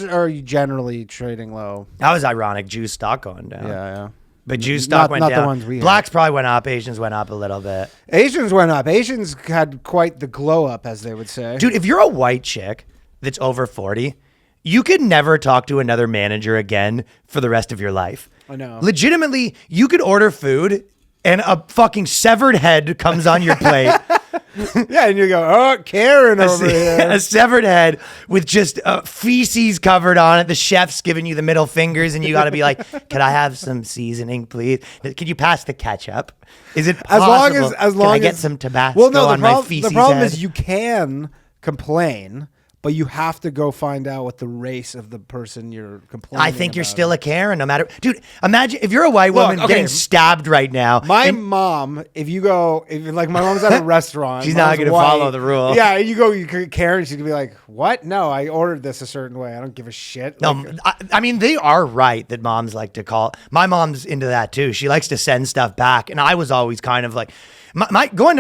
are generally trading low. That was ironic. Jews stock going down. Yeah. But Jews stock went down. Not the ones we Blacks probably went up. Asians went up a little bit. Asians went up. Asians had quite the glow up, as they would say. Dude, if you're a white chick that's over 40, you could never talk to another manager again for the rest of your life. I know. Legitimately, you could order food and a fucking severed head comes on your plate. Yeah, and you go, oh, Karen over here. A severed head with just feces covered on it. The chef's giving you the middle fingers, and you got to be like, "Can I have some seasoning, please? Can you pass the ketchup? Is it possible? As long Can I as get some Tabasco well, no, on my feces?" The problem head? is you can complain, but you have to go find out what the race of the person you're complaining I think you're about still is. a Karen, no matter. Dude, imagine if you're a white woman getting stabbed right now. My mom, if my mom's at a restaurant, she's not going to follow the rule. Yeah, you Karen, she'd be like, "What? No, I ordered this a certain way. I don't give a shit." No, Like, I mean, they are right that moms like to call. My mom's into that too. She likes to send stuff back. And I was always kind of like, going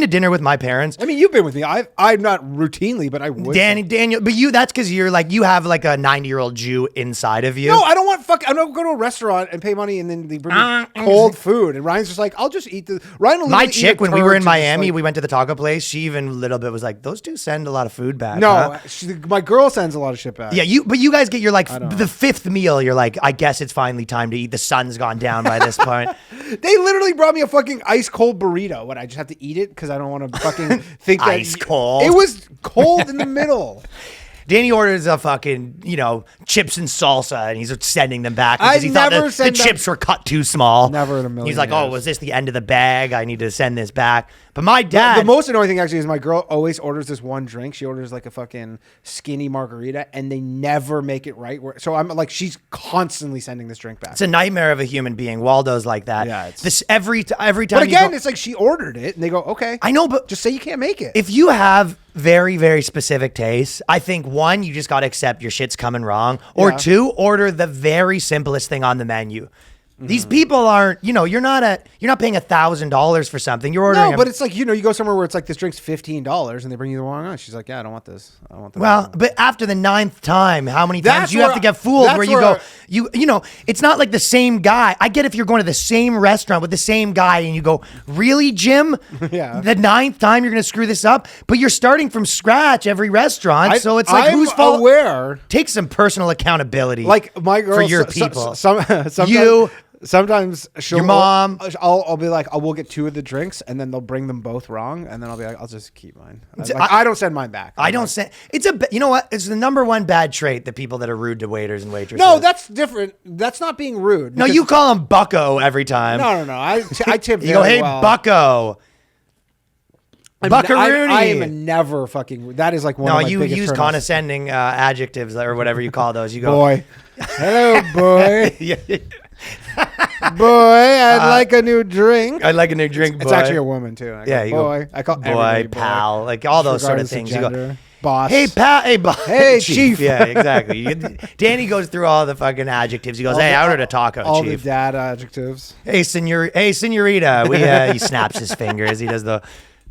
to dinner with my parents. I mean, you've been with me. I'm not routinely, but I would. Daniel, but that's because you have like a 90-year-old Jew inside of you. No, I don't want I'm not going to a restaurant and pay money and then they bring me cold food. And Ryan's just like, I'll just eat the. Ryan will My eat chick, a when we were in turd to Miami, just, we went to the taco place. She even a little bit was like, those two send a lot of food back. No, huh? my girl sends a lot of shit back. Yeah, but you guys get your like the fifth meal. You're like, I guess it's finally time to eat. The sun's gone down by this point. They literally brought me a fucking ice cold burrito. What, I just have to eat it because I don't want to fucking think that Ice cold. It was cold in the middle. Danny orders a fucking, chips and salsa, and he's sending them back because I he thought never the send them- chips were cut too small. Never in a million He's like, years. oh, was this the end of the bag? I need to send this back. But my dad... The most annoying thing actually is my girl always orders this one drink. She orders like a fucking skinny margarita, and they never make it right. So I'm like, she's constantly sending this drink back. It's a nightmare of a human being. Waldo's like that. Yeah, it's- This every time. But again, it's like she ordered it, and they go, okay. I know, but just say you can't make it. if you have very, very specific tastes, I think one, you just got to accept your shit's coming wrong, or two, order the very simplest thing on the menu. These people aren't, you're not paying $1,000 for something. You're ordering. No, but it's like, you go somewhere where it's like, this drink's $15 and they bring you the wrong one. She's like, yeah, I don't want this. I don't want that. Well, but after the 9th time, how many times That's you have where- to get fooled that's where you where- go, it's not like the same guy. I get if you're going to the same restaurant with the same guy and you go, really, Jim? Yeah. The 9th time you're going to screw this up? But you're starting from scratch every restaurant. So it's like, I'm whose fault? aware. Take some personal accountability. Like my girl, for your people. Sometimes she'll, your mom. I'll be like, we'll get two of the drinks, and then they'll bring them both wrong, and then I'll be like, I'll just keep mine. I don't send mine back. I don't send. You know what? It's the number one bad trait, the people that are rude to waiters and waitresses. No, that's different. That's not being rude. No, you call him Bucko every time. No. I tip. You go, hey, well. Bucko. Buckaroony. I am never fucking. That is like one. No, of my you biggest use turn-offs. condescending adjectives or whatever you call those. You go, Boy. Hello, boy. Yeah. Boy, I'd like a new drink. I'd like a new drink, boy. It's actually a woman too. I Yeah, go, you boy. go, I call boy, everybody pal, like all those sort of regardless of things. You go, gender. Boss. hey, pal, hey, boss. Hey, chief. Yeah, exactly. Danny goes through all the fucking adjectives. He goes, hey, I ordered a taco, all chief. the dad adjectives. Hey, senorita. He snaps his fingers. He does the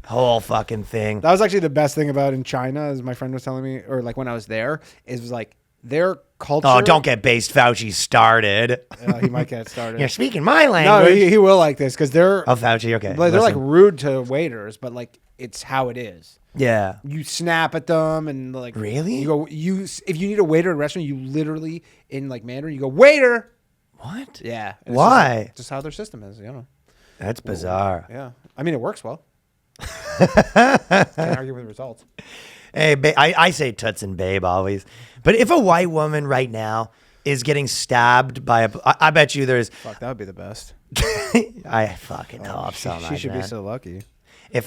whole fucking thing. That was actually the best thing about in China, as my friend was telling me, or like when I was there, is like their culture. Oh, don't get based Fauci started. He might get started. You're speaking my No, language. he will like this because they're. Oh, Fauci, okay. Like, they're like Listen. rude to waiters, but like it's how it is. Yeah. You snap at them and like Really? You go if you need a waiter at a restaurant, you literally in like Mandarin you go waiter. What? Yeah. And it's Why? just how their system is. That's bizarre. Yeah. I mean, it works well. Can't argue with the results. Hey, I say toots and babe always. But if a white woman right now is getting stabbed by I bet you there's. Fuck, that would be the best. I fucking hope so much. She should man. be so lucky.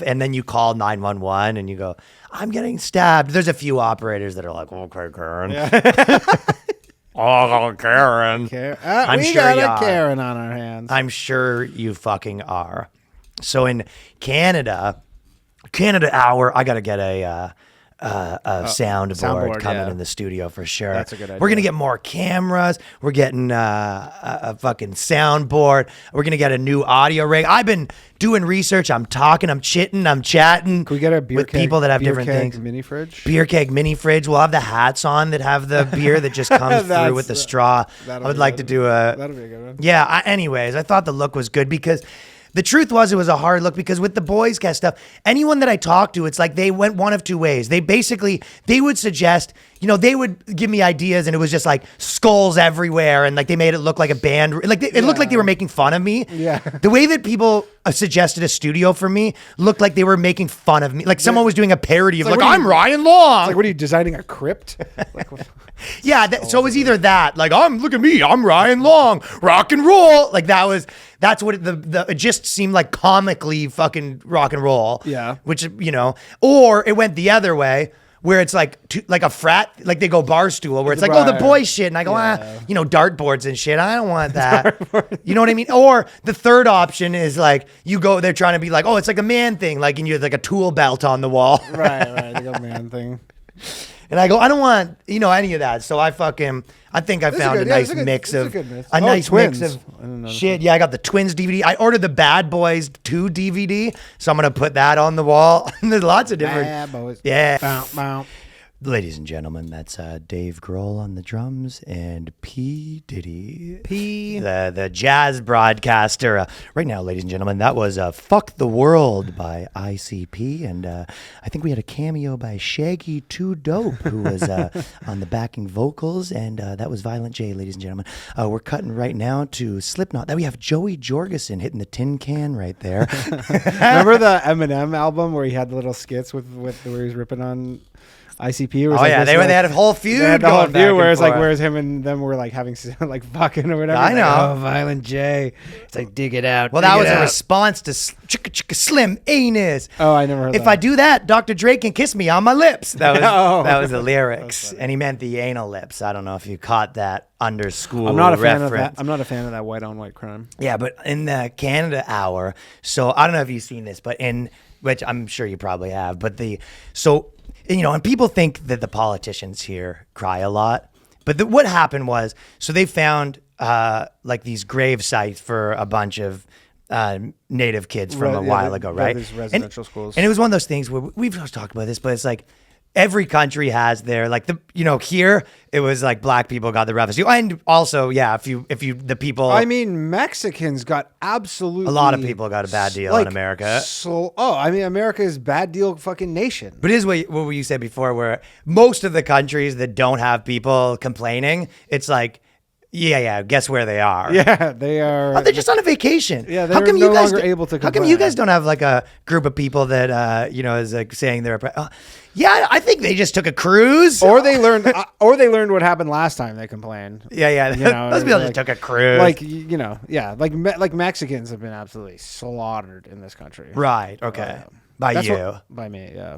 And then you call 911 and you go, I'm getting stabbed. There's a few operators that are like, okay, Karen. Yeah. Oh, Karen. I'm we sure got you a are. Karen on our hands. I'm sure you fucking are. So in Canada Hour, I got to get a soundboard coming yeah. in the studio for sure. That's a good idea. We're gonna get more cameras. We're getting a fucking soundboard. We're gonna get a new audio rig. I've been doing research. I'm talking. I'm chitting. I'm chatting. Can we get a beer with keg, people that have beer different keg things? mini fridge. Beer keg mini fridge. We'll have the hats on that have the beer that just comes through with the straw. I would like to do a. That'll be a good one. Yeah. Anyways, I thought the look was good because the truth was it was a hard look because with the Boyscast stuff, anyone that I talked to, it's like they went one of two ways. They would suggest, they would give me ideas and it was just like skulls everywhere and like they made it look like a band. Like it looked like they were making fun of me. Yeah. The way that people suggested a studio for me looked like they were making fun of me. Like someone was doing a parody of like I'm Ryan Long. It's like, what are you designing, a crypt? Like, yeah, so it was either that, like look at me, I'm Ryan Long, rock and roll. Like that's what it just seemed like, comically fucking rock and roll. Yeah. Which or it went the other way where it's like a frat, like they go bar stool where it's like, oh, the boy shit, and I go dartboards and shit. I don't want that. You know what I mean? Or the third option is like they're trying to be like, oh, it's like a man thing, like, and you have like a tool belt on the wall. right, like a man thing. And I go, I don't want, any of that. So I think I found a nice mix of shit. Yeah, I got the Twins DVD. I ordered the Bad Boys 2 DVD. So I'm going to put that on the wall. And there's lots of different. Bad Boys. Yeah. Bow, bow. Ladies and gentlemen, that's Dave Grohl on the drums and P. Diddy, the jazz broadcaster. Right now, ladies and gentlemen, that was Fuck the World by ICP. And I think we had a cameo by Shaggy 2 Dope, who was on the backing vocals. And that was Violent J, ladies and gentlemen. We're cutting right now to Slipknot. Then we have Joey Jorgensen hitting the tin can right there. Remember the Eminem album where he had the little skits with where he was ripping on ICP? Oh, yeah, they had a whole feud. They had the whole feud where it's like, forth. whereas him and them were like having like fucking or whatever. I know. Like, oh, Violent J. It's like, dig it out. Well, that was a response to Chicka Chicka Slim Anus. Oh, I never heard that. If I do that, Dr. Dre can kiss me on my lips. That was that was the That lyrics, and he meant the anal lips. I don't know if you caught that under school. I'm not a fan reference. of that. I'm not a fan of that white on white crime. Yeah, but in the Canada hour, so I don't know if you've seen this, but which I'm sure you probably have, but and people think that the politicians here cry a lot, but what happened was, so they found like these grave sites for a bunch of Native kids from a while ago, right? These residential schools. And it was one of those things where we've talked about this, but it's like every country has their, like, here it was like black people got the roughest. And also, yeah, if you the people, I mean, Mexicans got absolutely, a lot of people got a bad deal in America. America is bad deal fucking nation. But it is what you said before, where most of the countries that don't have people complaining, it's like, yeah, guess where they are? Yeah, they are. Oh, they're just on a vacation. Yeah, they're no longer able to complain. How come you guys don't have like a group of people that is like saying they're yeah, I think they just took a cruise, or they learned what happened last time they complained. Yeah. Those people just took a cruise. Like Mexicans have been absolutely slaughtered in this country. Right. Okay. By me. Yeah.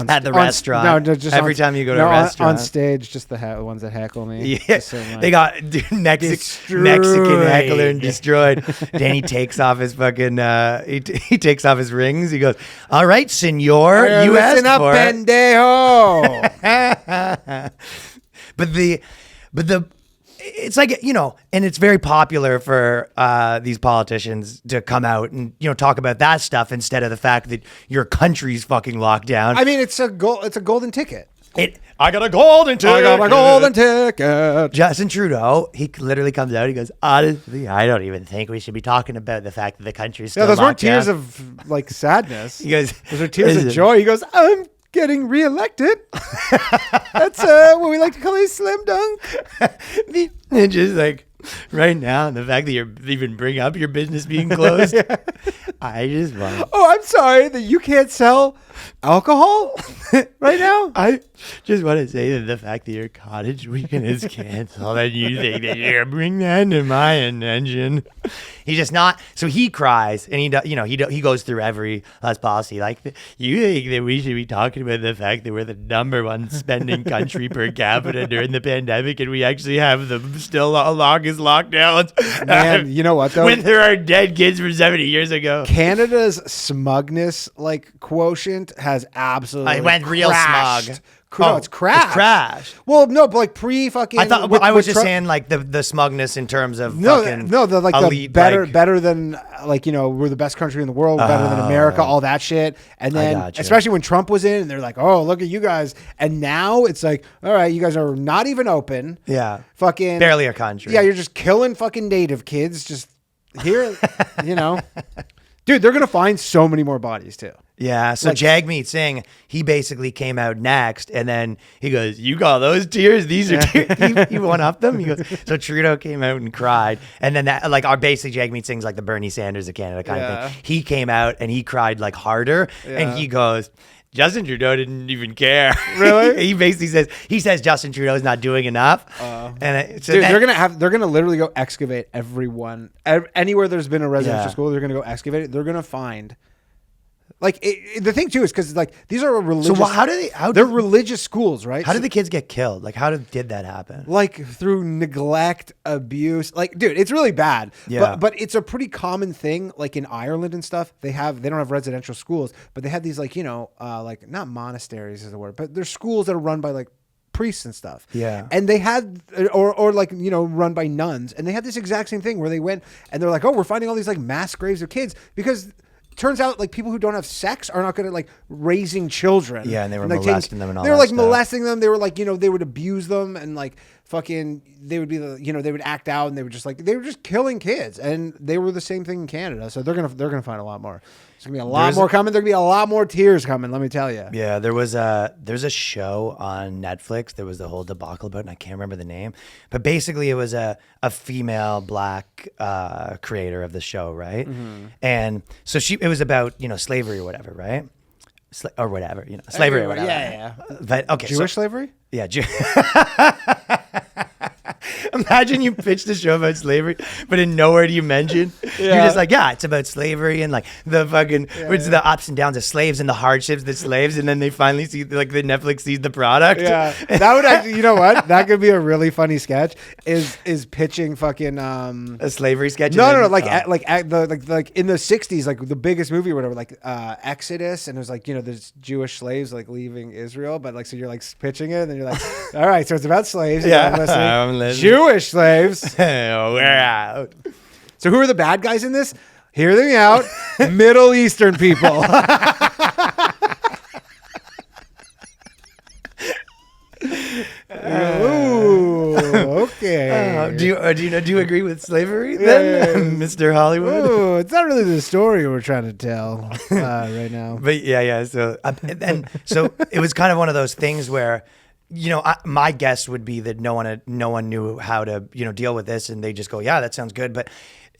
At the restaurant. No, just every time you go to a restaurant. On stage, just the ones that heckle me. Yeah, they got Mexican heckler and destroyed. Danny takes off his fucking, he takes off his rings. He goes, all right, senor, you asked for it. Pendejo. But it's like, and it's very popular for these politicians to come out and, talk about that stuff instead of the fact that your country's fucking locked down. I mean, it's a golden ticket. I got a golden ticket. I got a golden ticket. Justin Trudeau, he literally comes out. He goes, honestly, I don't even think we should be talking about the fact that the country's still those weren't tears down. of like sadness. He goes, those are tears of joy. He goes, I'm getting reelected. That's what we like to call a slam dunk. And just like right now, the fact that you even bring up your business being closed, yeah. I just want. Oh, I'm sorry that you can't sell alcohol right now. I just want to say that the fact that your cottage weekend is canceled and you think that you're bring that into my attention. He's just not. So he cries and he goes through every policy. Like, you think that we should be talking about the fact that we're the number one spending country per capita during the pandemic, and we actually have the still longest longest lockdowns. Man, you know what though? When there are dead kids from 70 years ago. Canada's smugness quotient has absolutely I went real crashed. smug. No, it's crashed. It's crashed. Well, no, but like pre-fucking. I thought I was just saying like the smugness in terms of fucking the better than like we're the best country in the world, better than America, all that shit. And then especially when Trump was in, and they're like, oh, look at you guys. And now it's like, all right, you guys are not even open. Yeah, fucking barely a country. Yeah, you're just killing fucking native kids. Just here, dude, they're gonna find so many more bodies too. Yeah, so Jagmeet Singh, he basically came out next, and then he goes, "You call those tears? These are tears." He one up them. He goes, so Trudeau came out and cried, and then that like our basically Jagmeet Singh's like the Bernie Sanders of Canada kind of thing. He came out and he cried like harder, and he goes, Justin Trudeau didn't even care. Really? He basically says Justin Trudeau's not doing enough. Dude, they're gonna literally go excavate everyone anywhere there's been a residential school. They're gonna go excavate it. They're gonna find. Like the thing too is because like these are religious. So they're religious schools, right? How did the kids get killed? Like how did that happen? Like through neglect, abuse. Like, dude, it's really bad. Yeah. But it's a pretty common thing. Like in Ireland and stuff, they don't have residential schools, but they have these like like not monasteries is the word, but there's schools that are run by like priests and stuff. Yeah. And they had or like run by nuns, and they had this exact same thing where they went and they're like, oh, we're finding all these like mass graves of kids because. Turns out, like people who don't have sex are not good at like raising children. Yeah, and they were molesting them and all. They were that like stuff. molesting them. They were like they would abuse them and like fucking. They would be they would act out and they were just killing kids, and they were the same thing in Canada. So they're gonna find a lot more. There's gonna be a lot more coming. There's gonna be a lot more tears coming. Let me tell you. Yeah, there's a show on Netflix. There was the whole debacle about, and I can't remember the name, but basically it was a female black creator of the show, right? Mm-hmm. And so it was about slavery or whatever, right? Or whatever, slavery or whatever. Yeah. But okay, Jewish slavery. Yeah. Imagine you pitched a show about slavery, but in nowhere do you mention. You're just like, yeah, it's about slavery and like the fucking the ups and downs of slaves and the hardships that slaves, and then they finally see like the Netflix sees the product. Yeah, that would actually, you know what? That could be a really funny sketch. Is pitching fucking a slavery sketch? No, like in the '60s, like the biggest movie or whatever, like Exodus, and it was like there's Jewish slaves like leaving Israel, but like so you're like pitching it, and then you're like, all right, so it's about slaves. Yeah, I'm listening. Jewish slaves. We're out. So who are the bad guys in this? Hear them out. Middle Eastern people. Ooh, okay. Do you agree with slavery then, Mr. Hollywood? Ooh, it's not really the story we're trying to tell right now. But yeah. So so it was kind of one of those things where. My guess would be that no one knew how to, deal with this, and they just go, yeah, that sounds good. But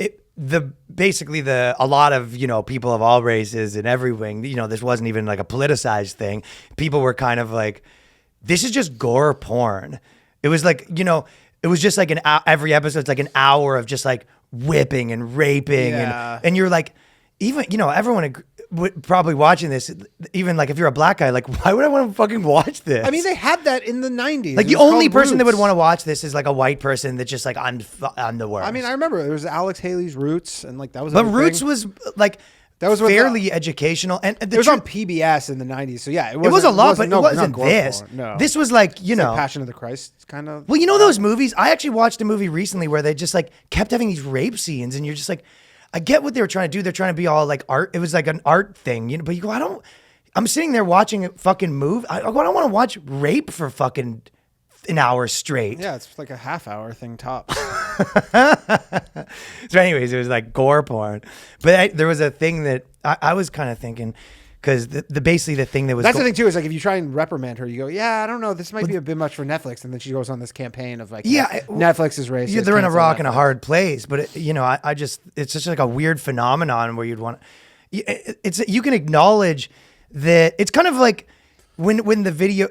a lot of, people of all races in every wing, this wasn't even like a politicized thing. People were kind of like, this is just gore porn. It was like, it was just like every episode's like an hour of just like whipping and raping. And you're like, even, everyone probably watching this, even like if you're a black guy, like why would I want to fucking watch this? I mean, they had that in the 90s. Like the only person that would want to watch this is like a white person that's just like I'm the worst. I mean, I remember there was Alex Haley's Roots, and like that was. But Roots was like that was fairly educational, and it was on PBS in the 90s. So yeah, it was a lot, but it wasn't this. No, this was like like Passion of the Christ kind of. Well, those movies. I actually watched a movie recently where they just like kept having these rape scenes, and you're just like. I get what they were trying to do. They're trying to be all like art. It was like an art thing, but you go, I'm sitting there watching a fucking movie. I don't want to watch rape for fucking an hour straight. Yeah, it's like a half hour thing tops. So anyways, it was like gore porn. But there was a thing that I was kind of thinking, because basically the thing that was... That's the thing too, is like if you try and reprimand her, you go, yeah, I don't know, this might be a bit much for Netflix. And then she goes on this campaign of like, Netflix is racist. Yeah, they're in a rock and a hard place. But, it's just like a weird phenomenon where you'd want... You can acknowledge that... It's kind of like when the video,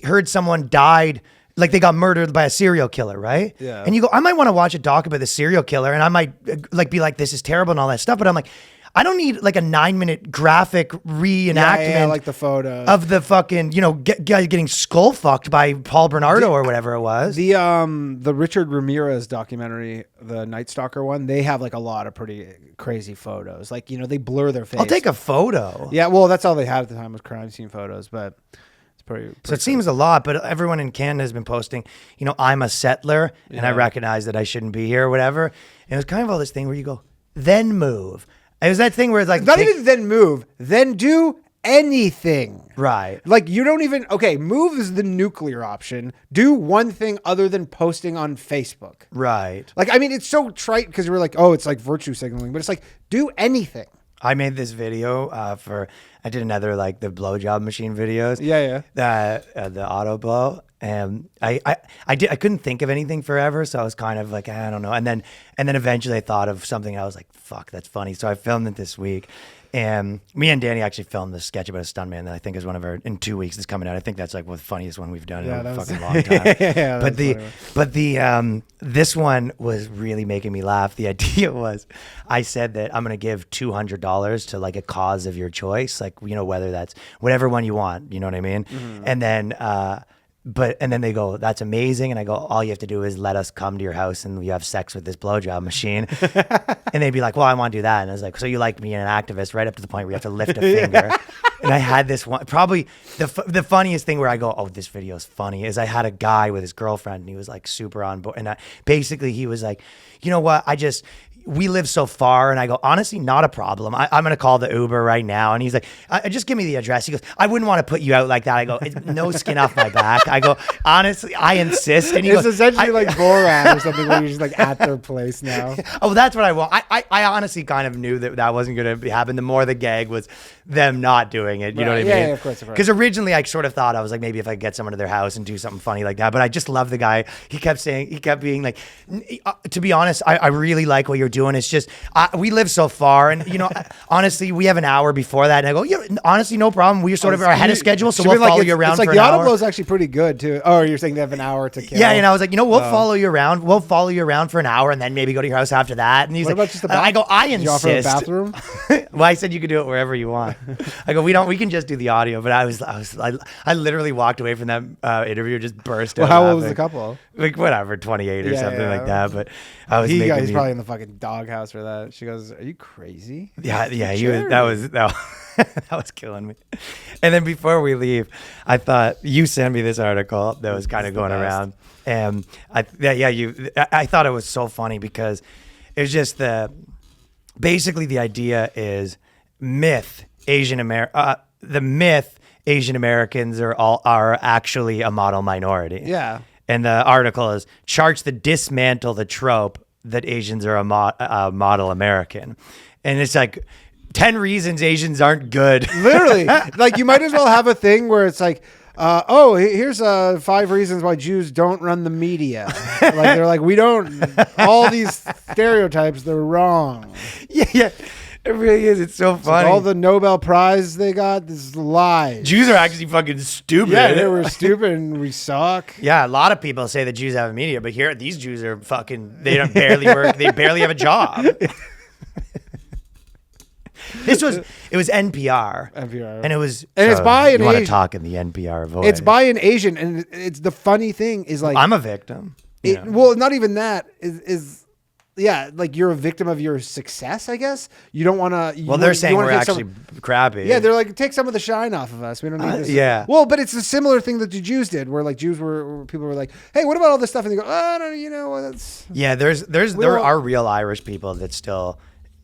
heard someone died... Like they got murdered by a serial killer, right? Yeah. And you go, I might want to watch a doc about the serial killer, and I might like be like, this is terrible and all that stuff. But I'm like, I don't need like a 9-minute graphic reenactment like the photo of the fucking, guy getting skull fucked by Paul Bernardo or whatever it was. The Richard Ramirez documentary, the Night Stalker one, they have like a lot of pretty crazy photos. Like, they blur their face. I'll take a photo. Yeah, well, that's all they had at the time was crime scene photos, but it's pretty so it seems a lot, but everyone in Canada has been posting, I'm a settler and I recognize that I shouldn't be here or whatever. And it was kind of all this thing where you go, then move. It was that thing where it's like... Not even then move, then do anything. Right. Like, you don't even... Okay, move is the nuclear option. Do one thing other than posting on Facebook. Right. Like, I mean, it's so trite because we're like, oh, it's like virtue signaling, but it's like, do anything. I made this video I did another like the blowjob machine videos. Yeah. The auto blow. And I couldn't think of anything forever, so I was kind of like, I don't know. And then eventually I thought of something. I was like, fuck, that's funny. So I filmed it this week. And me and Danny actually filmed this sketch about a stuntman that I think is one of our, in 2 weeks, is coming out. I think that's like the funniest one we've done in a fucking long time. But this one was really making me laugh. The idea was, I said that I'm going to give $200 to like a cause of your choice, like, whether that's whatever one you want, you know what I mean? Mm-hmm. And then they go, that's amazing. And I go, all you have to do is let us come to your house and you have sex with this blowjob machine. And they'd be like, well, I want to do that. And I was like, so you like being an activist right up to the point where you have to lift a finger. And I had this one, probably the funniest thing where I go, oh, this video is funny, is I had a guy with his girlfriend and he was like super on board. And basically he was like, you know what, we live so far. And I go, honestly, not a problem. I'm going to call the Uber right now. And he's like, just give me the address. He goes, I wouldn't want to put you out like that. I go, it's no skin off my back. I go, honestly, I insist. And he it's goes, essentially like Borat or something where you're just like at their place now. Oh, that's what I want. I honestly kind of knew that wasn't going to happen. The more the gag was them not doing it. You know what I mean? Yeah, of course. Because originally I sort of thought, I was like, maybe if I get someone to their house and do something funny like that. But I just love the guy. He kept being like, to be honest, I really like what you're doing. It's just, we live so far, and honestly, we have an hour before that. And I go, honestly, no problem. We sort of are ahead of schedule, so we'll follow you around for an hour. It's like the auto blow is actually pretty good too. Oh, you're saying they have an hour to kill? Yeah, and I was like, we'll follow you around. We'll follow you around for an hour, and then maybe go to your house after that. And he's what like, about just the bathroom? I go, I insist. Did you offer a bathroom? Well, I said you could do it wherever you want. I go, we can just do the audio. But I literally walked away from that interview, just burst out. Well, how old was the couple? Like whatever, 28 or something like that. But I was he's probably in the fucking doghouse for that. She goes, "Are you crazy?" Yeah. That was killing me. And then before we leave, I thought you sent me this article that was kind of going around, and I thought it was so funny because it was just basically the idea is the myth Asian Americans are actually a model minority. Yeah. And the article is charts that dismantle the trope that Asians are a model American. And it's like 10 reasons Asians aren't good. Literally. Like, you might as well have a thing where it's like, here's 5 reasons why Jews don't run the media. Like, they're like, we don't, all these stereotypes, they're wrong. Yeah. It really is. It's so funny. Like all the Nobel Prize they got, this is lies. Jews are actually fucking stupid. Yeah, they were stupid and we suck. Yeah, a lot of people say that Jews have a media, but here these Jews are fucking, they don't barely work. They barely have a job. It was NPR. And it was, and it's by an Asian. You want to talk in the NPR voice. It's by an Asian, and it's the funny thing is like, I'm a victim. Well, not even that is yeah, like you're a victim of your success, I guess. You don't want to. Well, they're saying we're actually crappy. Yeah, they're like, take some of the shine off of us. We don't need this. Yeah. Well, but it's a similar thing that the Jews did, where like people were like, hey, what about all this stuff? And they go, oh, no, that's. Yeah, there are real Irish people that still.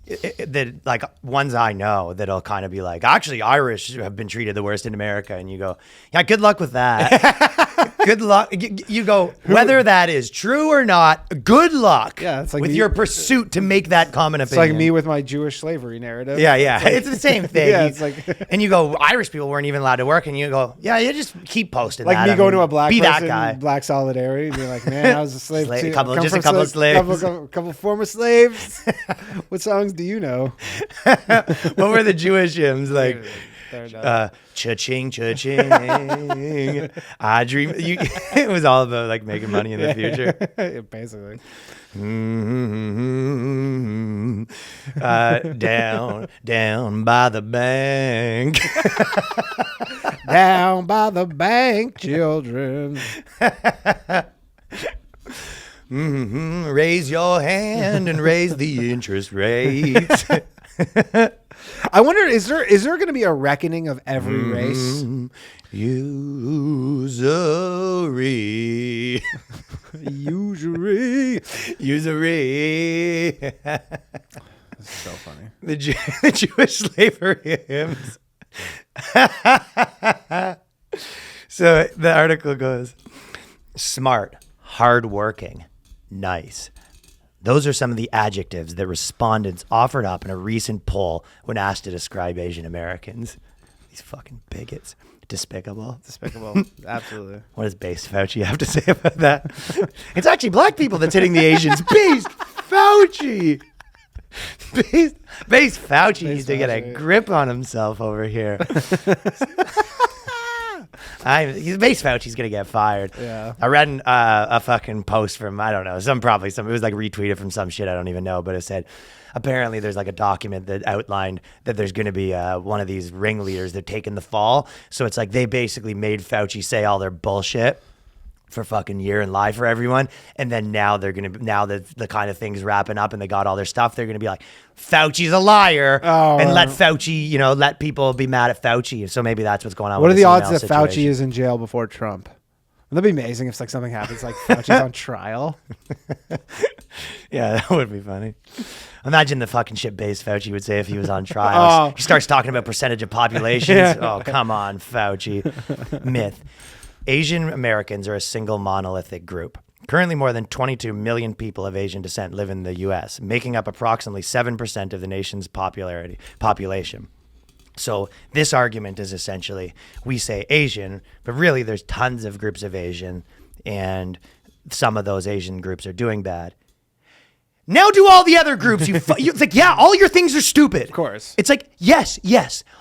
That like ones I know that'll kind of be like, actually Irish have been treated the worst in America, and you go, yeah, good luck with that. Good luck. You go, whether that is true or not, good luck. Yeah, it's like with your pursuit to make that common opinion. It's like me with my Jewish slavery narrative. Yeah, it's the same thing. Yeah, it's like, and you go, Irish people weren't even allowed to work, and you go, yeah, you just keep posting like that. me going to a black be person, that guy. Black solidarity, and be like, man, I was a slave too. A couple of slaves. Couple former slaves. What songs do you know? What were the Jewish hymns like? Cha-ching, cha-ching. I dream. It was all about like making money in the future. Basically. Down by the bank. Down by the bank, children. Raise your hand and raise the interest rate. I wonder, is there going to be a reckoning of every race? Usury. This is so funny. The Jewish slavery hymns. So the article goes, smart, hardworking, nice. Those are some of the adjectives that respondents offered up in a recent poll when asked to describe Asian Americans. These fucking bigots. Despicable. Absolutely. What does Base Fauci have to say about that? It's actually black people that's hitting the Asians. Base Fauci. Base Fauci needs to get a grip on himself over here. Base Fauci's gonna get fired. Yeah. I read a fucking post from, I don't know, it was like retweeted from some shit I don't even know, but it said apparently there's like a document that outlined that there's gonna be one of these ringleaders that taking the fall. So it's like they basically made Fauci say all their bullshit for fucking year and lie for everyone, and then now that the kind of things wrapping up and they got all their stuff, they're gonna be like, Fauci's a liar, and let Fauci, let people be mad at Fauci. So maybe that's what's going on. What are with the odds that situation. Fauci is in jail before Trump? Wouldn't that be amazing if like something happens like Fauci's on trial? Yeah, that would be funny. Imagine the fucking shit Base Fauci would say if he was on trial. He starts talking about percentage of populations. Yeah. Oh, come on, Fauci. Myth. Asian Americans are a single monolithic group. Currently, more than 22 million people of Asian descent live in the U.S., making up approximately 7% of the nation's population. So this argument is essentially, we say Asian, but really there's tons of groups of Asian, and some of those Asian groups are doing bad. Now do all the other groups. It's like, yeah, all your things are stupid. Of course. It's like, yes,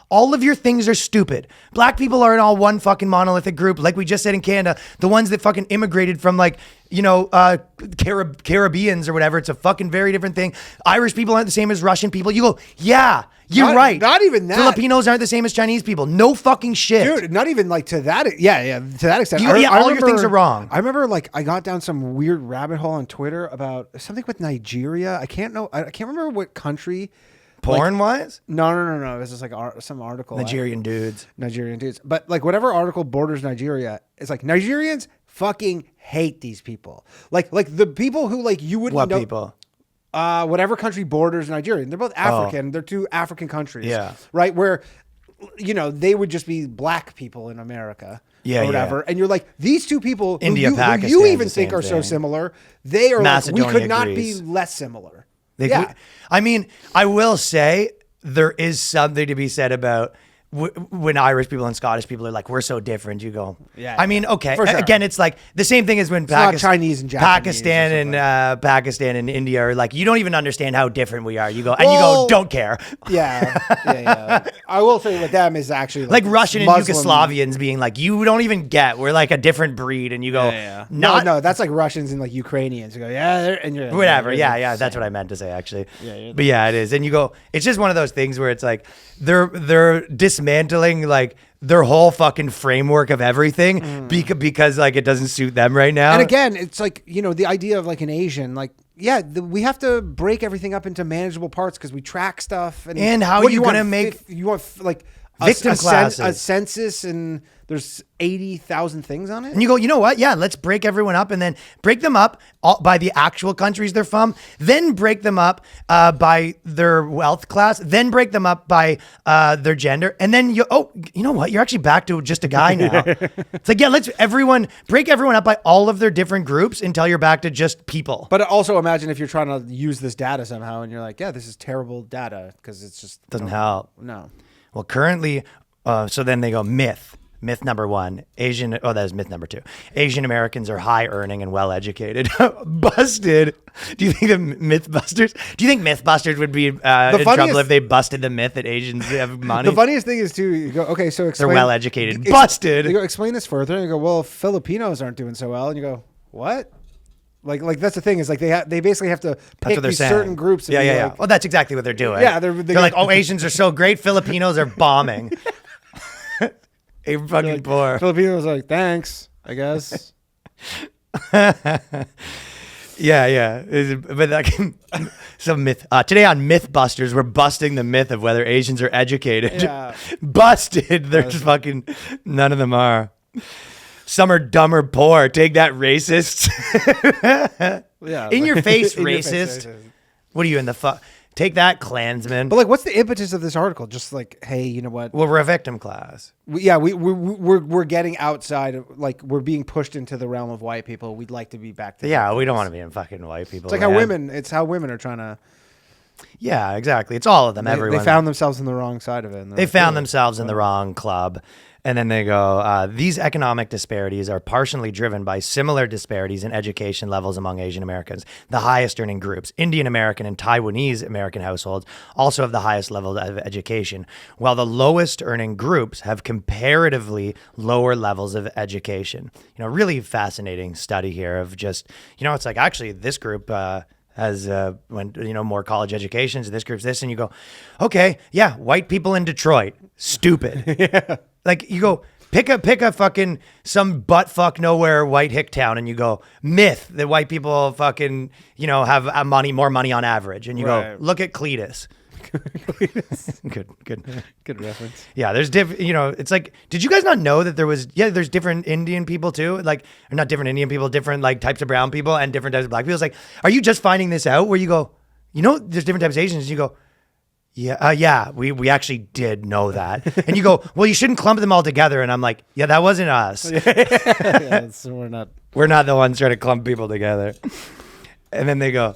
all of your things are stupid. Black people aren't all one fucking monolithic group. Like we just said in Canada, the ones that fucking immigrated from like, Caribbeans or whatever. It's a fucking very different thing. Irish people aren't the same as Russian people. You go, yeah, you're right. Not even that. Filipinos aren't the same as Chinese people. No fucking shit. Dude, not even like to that. Yeah, to that extent. All your things are wrong. I remember like I got down some weird rabbit hole on Twitter about something with Nigeria. I can't remember what country. Porn wise? No. It was just like some article. Nigerian dudes. But like whatever article borders Nigeria, it's like Nigerians fucking hate these people. Like the people who like you wouldn't know. What people? Whatever country borders Nigeria. They're both African. They're two African countries. Yeah. Right? Where, they would just be black people in America. Yeah, or whatever. yeah. And you're like, these two people India, who Pakistan, you even the think same are so thing. similar, they are Macedonia, like, we could not Greece. be less similar. I mean, I will say there is something to be said about when Irish people and Scottish people are like, we're so different. You go, yeah. I mean, okay. For sure. Again, it's like the same thing as when not Chinese and Japanese Pakistan and India are like, you don't even understand how different we are. You go, and you go, don't care. Yeah. I will say with them is actually like Russian Muslim. and Yugoslavians being like, you don't even get. We're like a different breed, and you go, No, that's like Russians and like Ukrainians. You go, and you're whatever. You're Yeah. That's what I meant to say actually. Yeah. But yeah, it is. And you go, it's just one of those things where it's like they're dismantling like their whole fucking framework of everything because like it doesn't suit them right now. And again, it's like, the idea of like an Asian, like, we have to break everything up into manageable parts because we track stuff. And how what you want gonna make you want like victim classes, a census, and there's 80,000 things on it. And you go, you know what? Yeah, let's break everyone up and then break them up by the actual countries they're from, then break them up by their wealth class, then break them up by their gender. And then you know what? You're actually back to just a guy now. It's like, yeah, let's break everyone up by all of their different groups until you're back to just people. But also imagine if you're trying to use this data somehow and you're like, yeah, this is terrible data because it's just Doesn't help. No. Well, currently, so then they go myth. Myth number 1, that was myth number 2. Asian Americans are high earning and well educated. Busted. Do you think Mythbusters would be in trouble if they busted the myth that Asians have money? The funniest thing is too, you go, okay, so explain. They're well educated. Busted. You go, explain this further. And you go, well, Filipinos aren't doing so well. And you go, what? Like that's the thing is like they basically have to pick these certain groups. And yeah. Well, that's exactly what they're doing. Yeah, they're like, oh, Asians are so great. Filipinos are bombing. A fucking like, poor. Filipinos are like, thanks, I guess. Yeah. But like, some myth. Today on Mythbusters, we're busting the myth of whether Asians are educated. Yeah. Busted. There's fucking none of them are. Some are dumb or poor. Take that, racists. Yeah. In your face, In your racist. face. What are you in the fuck? Take that, Klansman. But like, what's the impetus of this article? Just like, hey, you know what? Well, we're a victim class. We're getting outside of, like, we're being pushed into the realm of white people. We'd like to be back to Yeah, we don't want to be in fucking white people. It's like how women are trying to. Yeah, exactly. It's all of them. Everyone. They found themselves in the wrong side of it. They found themselves in the wrong club. And then they go, these economic disparities are partially driven by similar disparities in education levels among Asian Americans. The highest earning groups, Indian American and Taiwanese American households, also have the highest level of education, while the lowest earning groups have comparatively lower levels of education. You know, really fascinating study here of just, you know, it's like actually this group has more college educations, this group's this, and you go, okay, yeah, white people in Detroit, stupid. Yeah. Like you go pick a fucking some butt fuck nowhere white hick town, and you go myth that white people fucking have more money on average, and you go look at Cletus. Good reference. Yeah, there's different. It's like, did you guys not know that there's different Indian people too? Like, or not different Indian people, different like types of brown people and different types of black people. It's like, are you just finding this out? Where you go, there's different types of Asians. And you go, yeah, we actually did know that. And you go, well, you shouldn't clump them all together. And I'm like, yeah, that wasn't us. We're not the ones trying to clump people together. And then they go,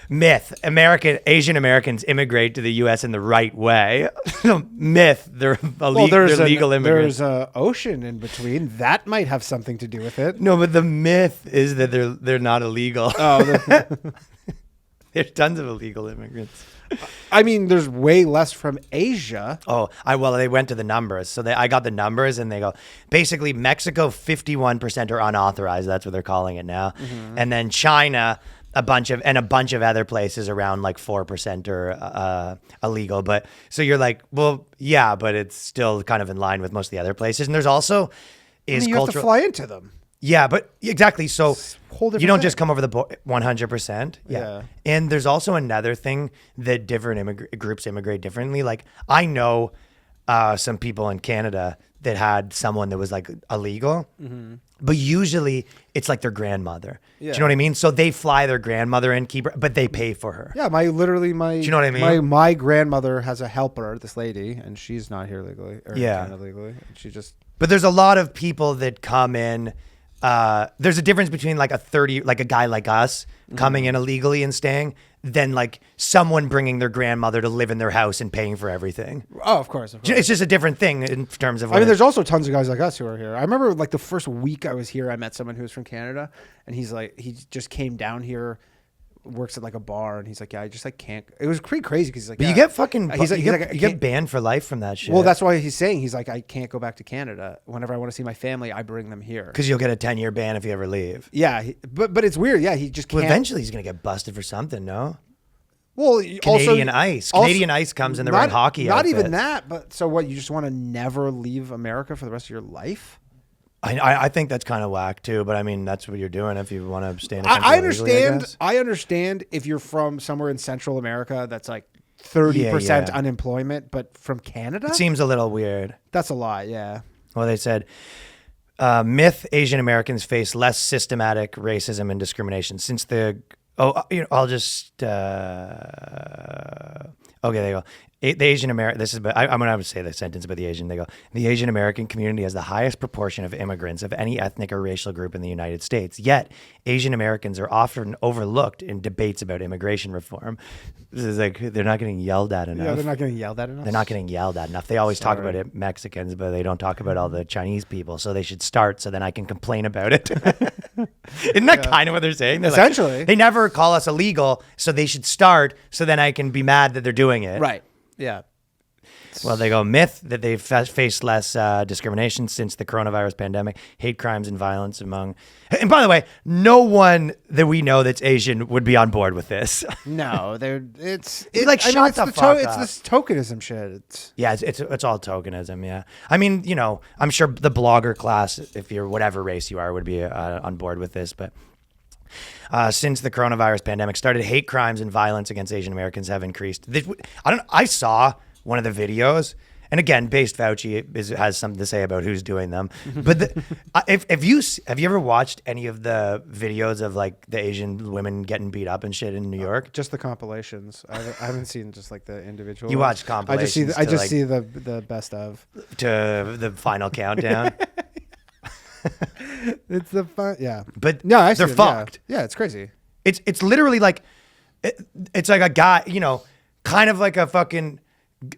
myth, Asian Americans immigrate to the U.S. in the right way. Myth, they're legal immigrants. There's an ocean in between. That might have something to do with it. No, but the myth is that they're not illegal. Oh, there's tons of illegal immigrants. I mean, there's way less from Asia. Oh, they went to the numbers. So I got the numbers, and they go, basically Mexico, 51% are unauthorized. That's what they're calling it now. Mm-hmm. And then China, a bunch of other places around like 4% are illegal. But so you're like, well, yeah, but it's still kind of in line with most of the other places. And there's also you have to fly into them. Yeah, but exactly. So you don't just come over the 100%. Yeah. And there's also another thing that different groups immigrate differently. Like I know some people in Canada that had someone that was like illegal, but usually it's like their grandmother. Yeah. Do you know what I mean? So they fly their grandmother and keep her, but they pay for her. Yeah, my. Do you know what I mean? My grandmother has a helper, this lady, and she's not here legally. Yeah, legally. She just. But there's a lot of people that come in. There's a difference between like a guy like us coming in illegally and staying, than like someone bringing their grandmother to live in their house and paying for everything. Oh, of course. It's just a different thing in terms of. I mean, there's also tons of guys like us who are here. I remember like the first week I was here, I met someone who was from Canada, and he just came down here, works at like a bar, and he's like, yeah, I just like can't. It was pretty crazy because he's like, but you get fucking. You get banned for life from that shit. Well, that's why he's saying he's like, I can't go back to Canada. Whenever I want to see my family, I bring them here. Because you'll get a 10-year ban if you ever leave. Yeah, but it's weird. Yeah, he just can't. Well, eventually he's gonna get busted for something. No. Well, Canadian Ice comes in the red hockey. Not outfits. even that, but so what? You just want to never leave America for the rest of your life? I think that's kind of whack too, but I mean that's what you're doing if you want to stay in a country. I understand. I understand if you're from somewhere in Central America that's like 30% unemployment, but from Canada, it seems a little weird. That's a lot. Yeah. Well, they said myth: Asian Americans face less systematic racism and discrimination since the. I'll just. Okay, they go. The Asian American. This is. I'm going to say the sentence about the Asian. They go. The Asian American community has the highest proportion of immigrants of any ethnic or racial group in the United States. Yet, Asian Americans are often overlooked in debates about immigration reform. This is like they're not getting yelled at enough. Yeah, they're not getting yelled at enough. They're not getting yelled at enough. They always talk about it Mexicans, but they don't talk about all the Chinese people. So they should start. So then I can complain about it. Isn't that kind of what they're saying? They're Essentially, like, they never call us illegal, so they should start. So then I can be mad that they're doing it. Right. Yeah. Well, they go myth that they've faced less discrimination since the coronavirus pandemic, hate crimes and violence among. And by the way, no one that we know that's Asian would be on board with this. No, it's it's this tokenism shit. Yeah, it's all tokenism. Yeah, I mean, you know, I'm sure the blogger class, if you're whatever race you are, would be on board with this, but. Since the coronavirus pandemic started, hate crimes and violence against Asian Americans have increased. I saw one of the videos, and again, based Fauci has something to say about who's doing them. But have you ever watched any of the videos of like the Asian women getting beat up and shit in New York? Just the compilations. I haven't seen just like the individual. You watch compilations. I just see the best of to the final countdown. It's the fun, yeah. But no, they're fucked. Yeah, it's crazy. It's literally like it's like a guy, you know, kind of like a fucking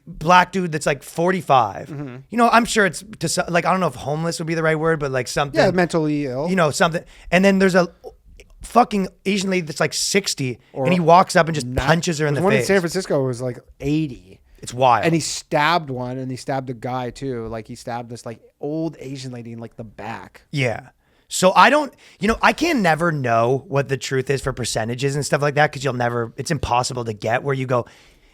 black dude that's like 45. Mm-hmm. You know, I'm sure it's like I don't know if homeless would be the right word, but like something. Yeah, mentally ill. You know, something. And then there's a fucking Asian lady that's like 60, and he walks up and just punches her in the face. One in San Francisco was like 80. It's wild. And he stabbed one, and he stabbed a guy too. Like he stabbed this like old Asian lady in like the back. Yeah. So I don't, you know, I can never know what the truth is for percentages and stuff like that because it's impossible to get where you go,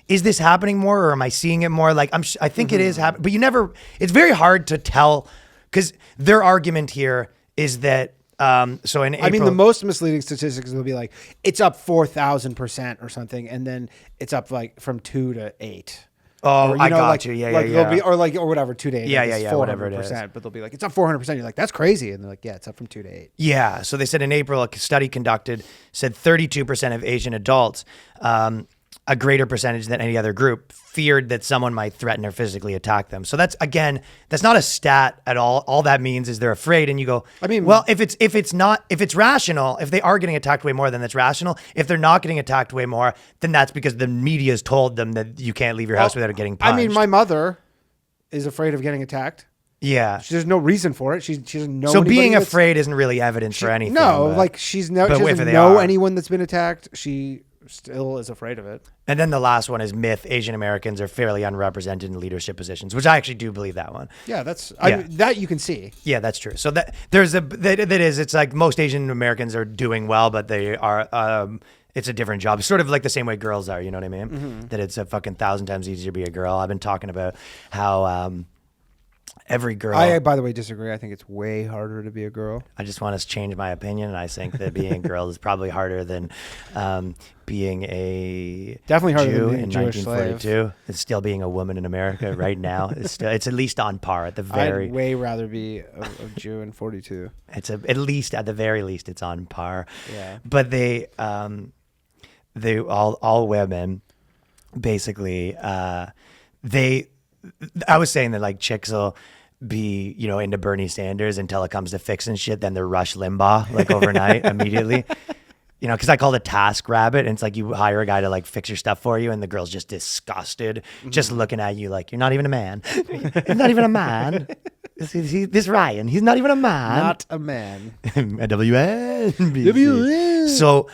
is this happening more or am I seeing it more? Like I think it is happening, but it's very hard to tell because their argument here is that so in April, I mean, the most misleading statistics will be like it's up 4,000% or something, and then it's up like from 2 to 8. Oh, I got like, you. Yeah, like yeah. or whatever, 2 to 8. Yeah, whatever it is. But they'll be like, it's up 400%. You're like, that's crazy. And they're like, yeah, it's up from 2 to 8. Yeah. So they said in April, a study conducted said 32% of Asian adults, a greater percentage than any other group, feared that someone might threaten or physically attack them. So that's not a stat at all. All that means is they're afraid. And you go, I mean, well, if it's rational, if they are getting attacked way more, then that's rational. If they're not getting attacked way more, then that's because the media's told them that you can't leave your house without getting punched. I mean, my mother is afraid of getting attacked. Yeah. There's no reason for it. She doesn't know. So being afraid isn't really evidence for anything. No, like she doesn't know anyone that's been attacked. She still is afraid of it. And then the last one is myth. Asian Americans are fairly unrepresented in leadership positions, which I actually do believe that one. Yeah, I mean, that you can see. Yeah, that's true. So it's like most Asian Americans are doing well, but they are, it's a different job. It's sort of like the same way girls are, you know what I mean? Mm-hmm. That it's a fucking 1,000 times easier to be a girl. I've been talking about how, every girl. I, by the way, disagree. I think it's way harder to be a girl. I just want to change my opinion, and I think that being a girl is probably harder than being a definitely harder Jew than being in a Jewish 1942. Slave. It's still being a woman in America right now. It's at least on par at the very. I'd way rather be a Jew in 42. It's at least at the very least it's on par. Yeah. But they all women basically I was saying that like chicks will be, you know, into Bernie Sanders until it comes to fixing shit. Then they're Rush Limbaugh like overnight immediately. You know, because I call it Task Rabbit, and it's like you hire a guy to like fix your stuff for you, and the girl's just disgusted, just looking at you like you're not even a man. He's not even a man. This Ryan, he's not even a man. Not a man. WNBC. So.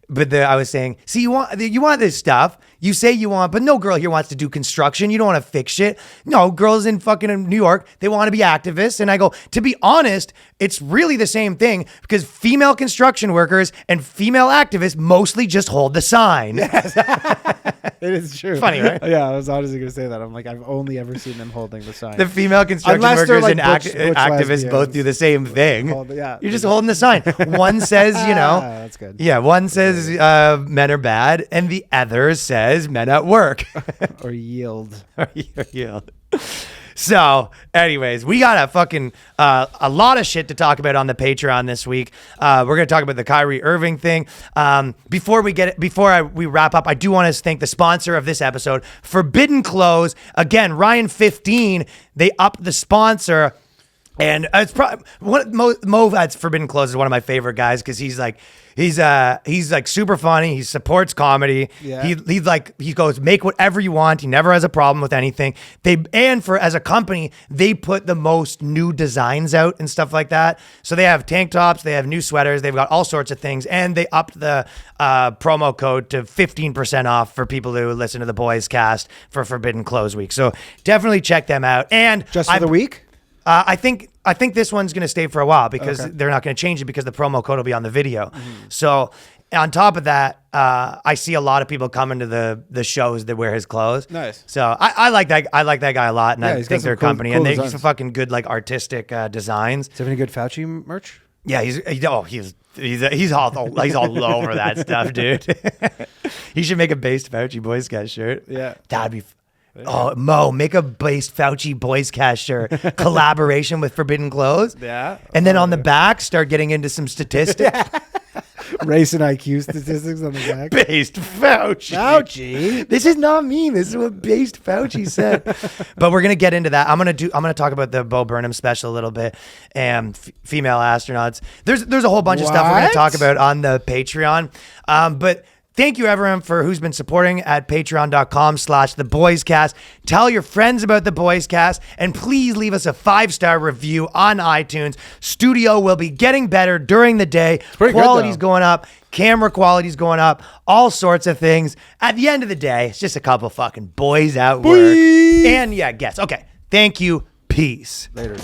But I was saying, see, you want this stuff. You say you want, but no girl here wants to do construction. You don't want to fix shit. No, girls in fucking New York, they want to be activists. And I go, to be honest, it's really the same thing because female construction workers and female activists mostly just hold the sign. Yes. It is true. Funny, right? Yeah, I was honestly going to say that. I'm like, I've only ever seen them holding the sign. The female construction workers and activists both do the same thing. Yeah, you're just holding the sign. One says, you know. That's good. Yeah, one says men are bad, and the other says men at work. Or yield. Or yield. So, anyways, we got a lot of shit to talk about on the Patreon this week. We're gonna talk about the Kyrie Irving thing. Before we wrap up, I do want to thank the sponsor of this episode, Forbidden Clothes. Again, Ryan 15. They upped the sponsor. And it's probably Mo at Forbidden Clothes is one of my favorite guys because he's like super funny. He supports comedy. Yeah. He goes, make whatever you want. He never has a problem with anything. As a company, they put the most new designs out and stuff like that. So they have tank tops, they have new sweaters, they've got all sorts of things, and they upped the promo code to 15% off for people who listen to the Boyscast for Forbidden Clothes Week. So definitely check them out. And just for the week. I think this one's going to stay for a while because they're not going to change it because the promo code will be on the video. So on top of that, I see a lot of people coming to the shows that wear his clothes. Nice. So I like that. I like that guy a lot, and I think their company cool and they designs. he's fucking good artistic designs. Do you have any good Fauci merch? Yeah, he's all over that stuff, dude. He should make a based Fauci Boyscast shirt. Yeah, that'd be. Oh, Mo, make a based Fauci Boyscast shirt collaboration with Forbidden Clothes. Yeah. And then on the back, start getting into some statistics. Race and IQ statistics on the back. Based Fauci. Fauci. This is not me. This is what based Fauci said. But we're gonna get into that. I'm gonna talk about the Bo Burnham special a little bit and female astronauts. There's a whole bunch of stuff we're gonna talk about on the Patreon. But thank you, everyone, for who's been supporting at patreon.com/theboyscast. Tell your friends about the Boyscast, and please leave us a 5-star review on iTunes. Studio will be getting better during the day. Quality's going up. Camera quality's going up. All sorts of things. At the end of the day, it's just a couple fucking boys at work. And yeah, guess. Okay. Thank you. Peace. Later.